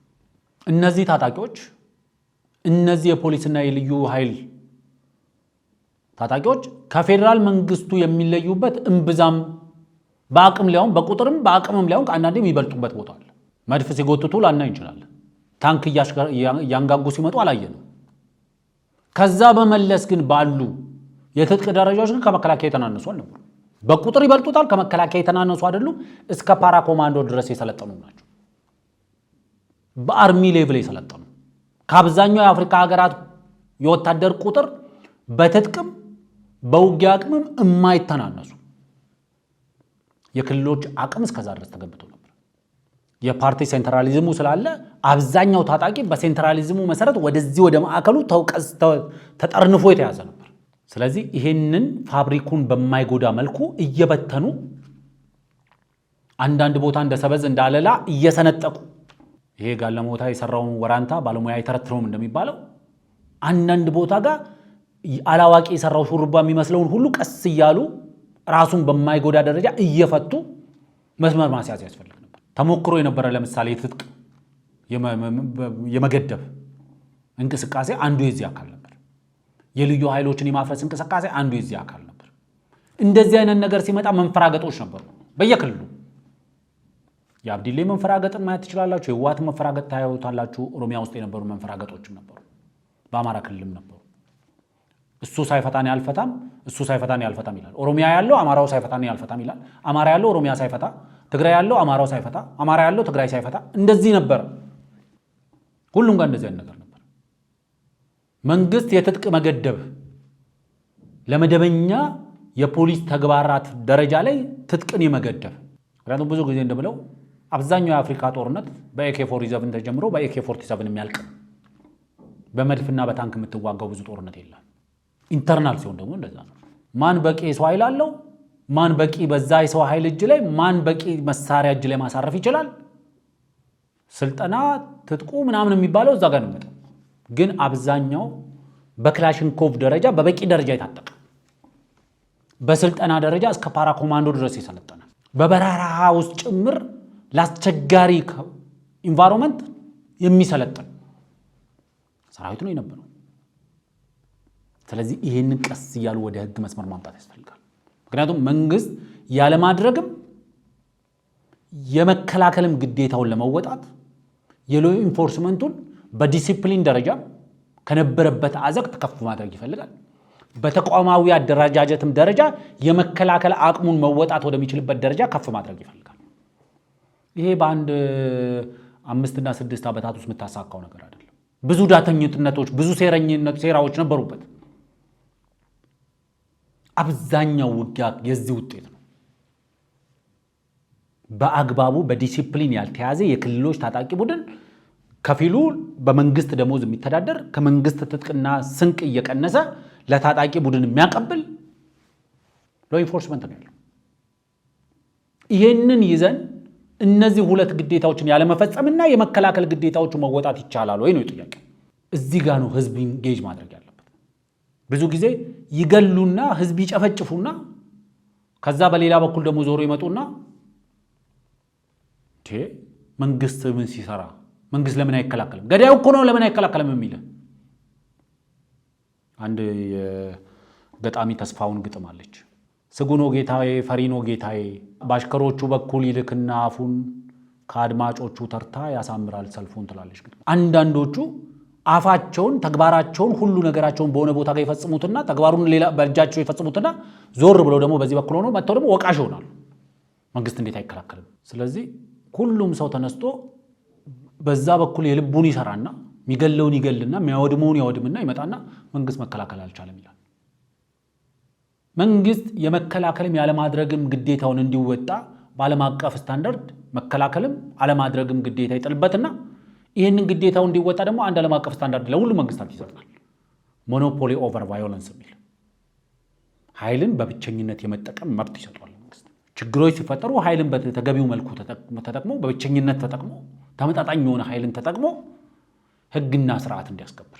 እነዚህ ታጣቂዎች እነዚህ የፖሊስና የልዩ ኃይል ታጣቂዎች ከፌዴራል መንግስቱ የሚለዩበት እምብዛም በአቅም ሊያውም በቁጥርም በአቅምም ሊያውም አንዳንዴ የሚበልጡበት ቦታ አለ። መድፍ ሲጎትቱ ላናይ እንችላለን። ታንክ እያንጋጉ ሲመጡ አላየንም። ከዛ በመለስ ግን ባሉ የትጥቅ ደረጃዎች ግን ከመከላከያ የተናነሱ አልነበሩ። በቁጥር ይበልጡታል፣ ከመከላከያ የተናነሱ አይደሉም። እስከ ፓራ ኮማንዶ ድረስ የሰለጠኑ ናቸው። በአርሚ ሌቭል የሰለጠኑ ከአብዛኛው የአፍሪካ ሀገራት የወታደር ቁጥር በትጥቅም በውጊያ አቅምም የማይተናነሱ የክልሎች አቅም እስከዛ ድረስ ተገንብቶ ነበር። የፓርቲ ሴንትራሊዝሙ ስላለ አብዛኛው ታጣቂ በሴንትራሊዝሙ መሰረት ወደዚህ ወደ ማዕከሉ ተጠርንፎ የተያዘ ነበር። ስለዚህ ይሄንን ፋብሪኩን በማይጎዳ መልኩ እየበተኑ አንዳንድ ቦታ እንደ ሰበዝ እንዳለላ እየሰነጠቁ ይሄ ጋለሞታ የሰራውን ወራንታ ባለሙያ አይተረትረውም እንደሚባለው አንዳንድ ቦታ ጋር አላዋቂ የሰራው ሹሩባ የሚመስለውን ሁሉ ቀስ እያሉ ራሱን በማይጎዳ ደረጃ እየፈቱ መስመር ማስያዝ ያስፈልግ ነበር። ተሞክሮ የነበረ ለምሳሌ ትጥቅ የመገደብ እንቅስቃሴ አንዱ የዚህ አካል ነበር። የልዩ ኃይሎችን የማፍረስ እንቅስቃሴ አንዱ የዚህ አካል ነበር። እንደዚህ አይነት ነገር ሲመጣ መንፈራገጦች ነበሩ በየክልሉ። የአብዲሌ መንፈራገጥን ማየት ትችላላችሁ። የህወሓት መንፈራገጥ ታዩታላችሁ። ኦሮሚያ ውስጥ የነበሩ መንፈራገጦችም ነበሩ፣ በአማራ ክልልም ነበሩ። እሱ ሳይፈታን ያልፈታም እሱ ሳይፈታን ያልፈታም ይላል። ኦሮሚያ ያለው አማራው ሳይፈታን ያልፈታም ይላል። አማራ ያለው ኦሮሚያ ሳይፈታ፣ ትግራይ ያለው አማራው ሳይፈታ፣ አማራ ያለው ትግራይ ሳይፈታ፣ እንደዚህ ነበር። ሁሉም ጋር እንደዚህ አይነት ነገር ነበር። መንግስት የትጥቅ መገደብ ለመደበኛ የፖሊስ ተግባራት ደረጃ ላይ ትጥቅን የመገደብ ምክንያቱም ብዙ ጊዜ እንደምለው አብዛኛው የአፍሪካ ጦርነት በAK47 ተጀምሮ በAK47 የሚያልቅ በመድፍና በታንክ የምትዋጋው ብዙ ጦርነት የለም። ኢንተርናል ሲሆን ደግሞ እንደዛ ነው። ማን በቂ ሰው ኃይል አለው፣ ማን በቂ በዛ የሰው ኃይል እጅ ላይ ማን በቂ መሳሪያ እጅ ላይ ማሳረፍ ይችላል፣ ስልጠና ትጥቁ ምናምን የሚባለው እዛ ጋር ነው። ግን አብዛኛው በክላሽንኮቭ ደረጃ በበቂ ደረጃ የታጠቀ በስልጠና ደረጃ እስከ ፓራ ኮማንዶ ድረስ የሰለጠነ በበረሃ ውስጥ ጭምር ለአስቸጋሪ ኢንቫይሮንመንት የሚሰለጥን ሰራዊት ነው የነበረው። ስለዚህ ይሄንን ቀስ እያሉ ወደ ህግ መስመር ማምጣት ያስፈልጋል። ምክንያቱም መንግስት ያለማድረግም የመከላከልም ግዴታውን ለመወጣት የሎ ኢንፎርስመንቱን በዲሲፕሊን ደረጃ ከነበረበት አዘቅት ከፍ ማድረግ ይፈልጋል። በተቋማዊ አደረጃጀትም ደረጃ የመከላከል አቅሙን መወጣት ወደሚችልበት ደረጃ ከፍ ማድረግ ይፈልጋል። ይሄ በአንድ 5 እና 6 ዓመታት ውስጥ የምታሳካው ነገር አይደለም። ብዙ ዳተኝነቶች፣ ብዙ ሴራዎች ነበሩበት። አብዛኛው ውጊያ የዚህ ውጤት ነው። በአግባቡ በዲሲፕሊን ያልተያዘ የክልሎች ታጣቂ ቡድን ከፊሉ በመንግስት ደሞዝ የሚተዳደር ከመንግስት ትጥቅና ስንቅ እየቀነሰ ለታጣቂ ቡድን የሚያቀብል ሎ ኢንፎርስመንት ነው ያለው። ይሄንን ይዘን እነዚህ ሁለት ግዴታዎችን ያለመፈጸምና የመከላከል ግዴታዎቹ መወጣት ይቻላል ወይ ነው ጥያቄ። እዚህ ጋር ነው ህዝብ ኢንጌጅ ማድረግ ያለበት። ብዙ ጊዜ ይገሉና ህዝብ ይጨፈጭፉና ከዛ በሌላ በኩል ደግሞ ዞሮ ይመጡና መንግስት ምን ሲሰራ መንግስት ለምን አይከላከልም? ገዳዩ እኮ ነው ለምን አይከላከልም የሚል አንድ የገጣሚ ተስፋውን ግጥም አለች። ስጉኖ ጌታዬ ፈሪኖ ጌታዬ ባሽከሮቹ በኩል ይልክና አፉን ከአድማጮቹ ተርታ ያሳምራል ሰልፉን ትላለች። አንዳንዶቹ አፋቸውን ተግባራቸውን ሁሉ ነገራቸውን በሆነ ቦታ ጋር ይፈጽሙትና ተግባሩን ሌላ በእጃቸው ይፈጽሙትና ዞር ብለው ደግሞ በዚህ በኩል ሆኖ መጥተው ደግሞ ወቃሽ ይሆናሉ። መንግስት እንዴት አይከላከልም? ስለዚህ ሁሉም ሰው ተነስቶ በዛ በኩል የልቡን ይሰራና የሚገለውን ይገልና የሚያወድመውን ያወድምና ይመጣና መንግስት መከላከል አልቻለም ይላል። መንግስት የመከላከልም ያለማድረግም ግዴታውን እንዲወጣ በዓለም አቀፍ ስታንዳርድ መከላከልም አለማድረግም ግዴታ ይጥልበትና ይህንን ግዴታው እንዲወጣ ደግሞ አንድ ዓለም አቀፍ ስታንዳርድ ለሁሉም መንግስታት ይሰጣል። ሞኖፖሊ ኦቨር ቫዮለንስ የሚል ኃይልን በብቸኝነት የመጠቀም መብት ይሰጣል መንግስት። ችግሮች ሲፈጠሩ ኃይልን በተገቢው መልኩ ተጠቅሞ በብቸኝነት ተጠቅሞ ተመጣጣኝ የሆነ ኃይልን ተጠቅሞ ህግና ስርዓት እንዲያስከብር።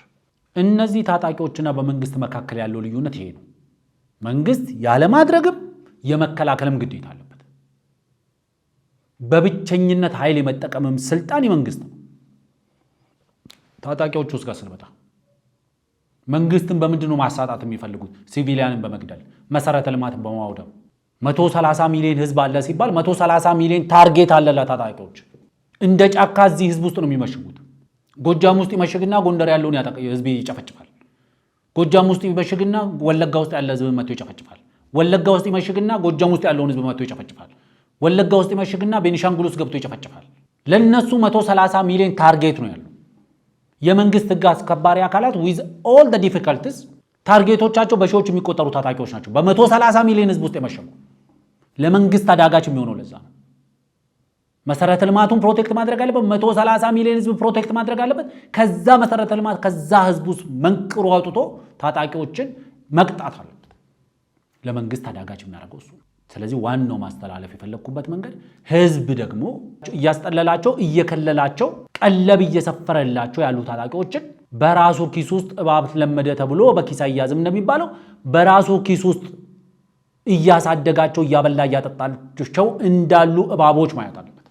እነዚህ ታጣቂዎችና በመንግስት መካከል ያለው ልዩነት ይሄ ነው። መንግስት ያለማድረግም የመከላከልም ግዴታ አለበት። በብቸኝነት ኃይል የመጠቀምም ስልጣን የመንግስት ነው። ታጣቂዎቹ ውስጥ ጋር ስንመጣ መንግስትን በምንድነው ማሳጣት የሚፈልጉት? ሲቪሊያንን በመግደል መሰረተ ልማትን በማውደም 130 ሚሊዮን ህዝብ አለ ሲባል 130 ሚሊዮን ታርጌት አለ ለታጣቂዎች። እንደ ጫካ እዚህ ህዝብ ውስጥ ነው የሚመሽጉት። ጎጃም ውስጥ ይመሽግና ጎንደር ያለውን ህዝብ ይጨፈጭፋል። ጎጃም ውስጥ ይመሽግና ወለጋ ውስጥ ያለ ህዝብ መጥቶ ይጨፈጭፋል። ወለጋ ውስጥ ይመሽግና ጎጃም ውስጥ ያለውን ህዝብ መጥቶ ይጨፈጭፋል። ወለጋ ውስጥ ይመሽግና ቤኒሻንጉል ውስጥ ገብቶ ይጨፈጭፋል። ለነሱ 130 ሚሊዮን ታርጌት ነው ያለው። የመንግስት ህግ አስከባሪ አካላት with all the difficulties ታርጌቶቻቸው በሺዎች የሚቆጠሩ ታጣቂዎች ናቸው። በ130 ሚሊዮን ህዝብ ውስጥ የመሸጉ ለመንግስት አዳጋች የሚሆነው ለዛ ነው። መሰረተ ልማቱን ፕሮቴክት ማድረግ አለበት። 130 ሚሊዮን ህዝብ ፕሮቴክት ማድረግ አለበት። ከዛ መሰረተ ልማት ከዛ ህዝብ ውስጥ መንቅሮ አውጥቶ ታጣቂዎችን መቅጣት አለበት። ለመንግስት አዳጋች የሚያደርገው እሱ። ስለዚህ ዋናው ማስተላለፍ የፈለኩበት መንገድ ህዝብ ደግሞ እያስጠለላቸው እየከለላቸው ቀለብ እየሰፈረላቸው ያሉ ታጣቂዎችን በራሱ ኪስ ውስጥ እባብ ለመደ ተብሎ በኪስ አያዝም እንደሚባለው በራሱ ኪስ ውስጥ እያሳደጋቸው እያበላ እያጠጣቸው እንዳሉ እባቦች ማየት አለበት።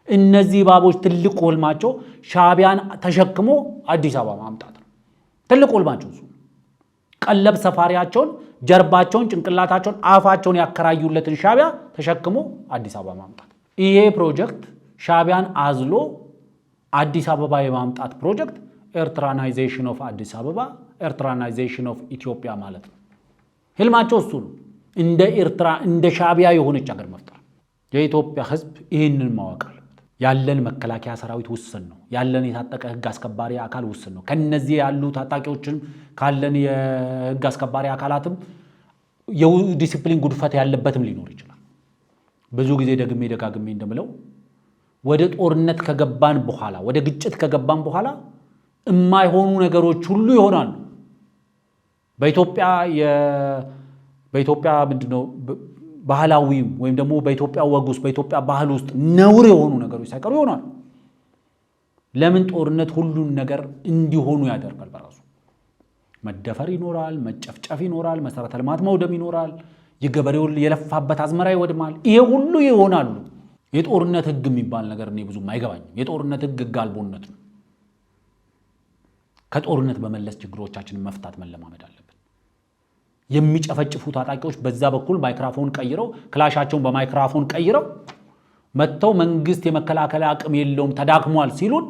እነዚህ እባቦች ትልቅ ህልማቸው ሻዕቢያን ተሸክሞ አዲስ አበባ ማምጣት ነው። ትልቅ ህልማቸው እሱ። ቀለብ ሰፋሪያቸውን ጀርባቸውን፣ ጭንቅላታቸውን፣ አፋቸውን ያከራዩለትን ሻዕቢያ ተሸክሞ አዲስ አበባ ማምጣት። ይሄ ፕሮጀክት ሻዕቢያን አዝሎ አዲስ አበባ የማምጣት ፕሮጀክት ኤርትራናይዜሽን ኦፍ አዲስ አበባ፣ ኤርትራናይዜሽን ኦፍ ኢትዮጵያ ማለት ነው። ህልማቸው እሱ ነው። እንደ ኤርትራ እንደ ሻዕቢያ የሆነች ሀገር መፍጠር። የኢትዮጵያ ህዝብ ይህንን ማወቅ አለበት። ያለን መከላከያ ሰራዊት ውስን ነው። ያለን የታጠቀ ህግ አስከባሪ አካል ውስን ነው። ከነዚህ ያሉ ታጣቂዎችን ካለን የህግ አስከባሪ አካላትም የዲሲፕሊን ጉድፈት ያለበትም ሊኖር ይችላል። ብዙ ጊዜ ደግሜ ደጋግሜ እንደምለው ወደ ጦርነት ከገባን በኋላ ወደ ግጭት ከገባን በኋላ የማይሆኑ ነገሮች ሁሉ ይሆናሉ። በኢትዮጵያ ምንድነው ባህላዊ ወይም ደግሞ በኢትዮጵያ ወግ ውስጥ በኢትዮጵያ ባህል ውስጥ ነውር የሆኑ ነገሮች ሳይቀሩ ይሆናሉ። ለምን? ጦርነት ሁሉን ነገር እንዲሆኑ ያደርጋል። በራሱ መደፈር ይኖራል፣ መጨፍጨፍ ይኖራል፣ መሰረተ ልማት መውደም ይኖራል፣ የገበሬው የለፋበት አዝመራ ይወድማል። ይሄ ሁሉ ይሆናሉ። የጦርነት ህግ የሚባል ነገር እኔ ብዙም አይገባኝም። የጦርነት ህግ አልቦነት ነው። ከጦርነት በመለስ ችግሮቻችንን መፍታት መለማመድ አለብን። የሚጨፈጭፉ ታጣቂዎች በዛ በኩል ማይክሮፎን ቀይረው ክላሻቸውን በማይክሮፎን ቀይረው መጥተው መንግስት የመከላከል አቅም የለውም ተዳክሟል ሲሉን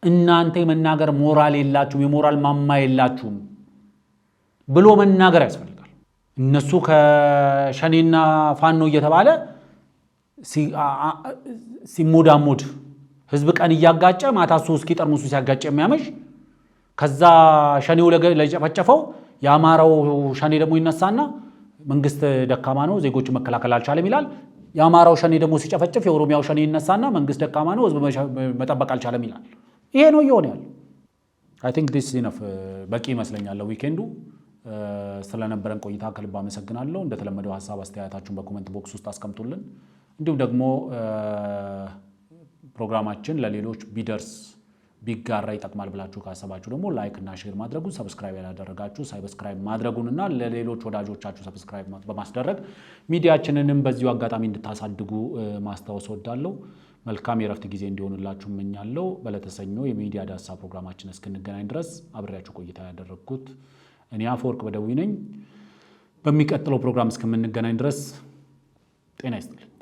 እናንተ የመናገር ሞራል የላችሁም፣ የሞራል ማማ የላችሁም ብሎ መናገር ያስፈልጋል። እነሱ ከሸኔና ፋኖ እየተባለ ሲሞዳሞድ ህዝብ ቀን እያጋጨ ማታ እሱ እስኪ ጠርሙሱ ሲያጋጨ የሚያመሽ ከዛ ሸኔው ለጨፈጨፈው የአማራው ሸኔ ደግሞ ይነሳና መንግስት ደካማ ነው ዜጎቹ መከላከል አልቻለም ይላል። የአማራው ሸኔ ደግሞ ሲጨፈጭፍ የኦሮሚያው ሸኔ ይነሳና መንግስት ደካማ ነው ህዝብ መጠበቅ አልቻለም ይላል። ይሄ ነው እየሆነ ያለው። አይ ቲንክ ዲስ ኢነፍ በቂ ይመስለኛል። ዊኬንዱ ስለነበረን ቆይታ ከልብ አመሰግናለሁ። እንደተለመደው ሐሳብ አስተያየታችሁን በኮሜንት ቦክስ ውስጥ አስቀምጡልን። እንዲሁም ደግሞ ፕሮግራማችን ለሌሎች ቢደርስ ቢጋራ ይጠቅማል ብላችሁ ካሰባችሁ ደግሞ ላይክ እና ሼር ማድረጉን፣ ሰብስክራይብ ያላደረጋችሁ ሰብስክራይብ ማድረጉንና ለሌሎች ወዳጆቻችሁ ሰብስክራይብ በማስደረግ ሚዲያችንንም በዚሁ አጋጣሚ እንድታሳድጉ ማስታወስ ወዳለሁ። መልካም የረፍት ጊዜ እንዲሆንላችሁ እመኛለሁ። በለተሰኞ የሚዲያ ዳሰሳ ፕሮግራማችን እስክንገናኝ ድረስ አብሬያችሁ ቆይታ ያደረግኩት እኔ አፈወርቅ በደዊ ነኝ። በሚቀጥለው ፕሮግራም እስከምንገናኝ ድረስ ጤና ይስጥልኝ።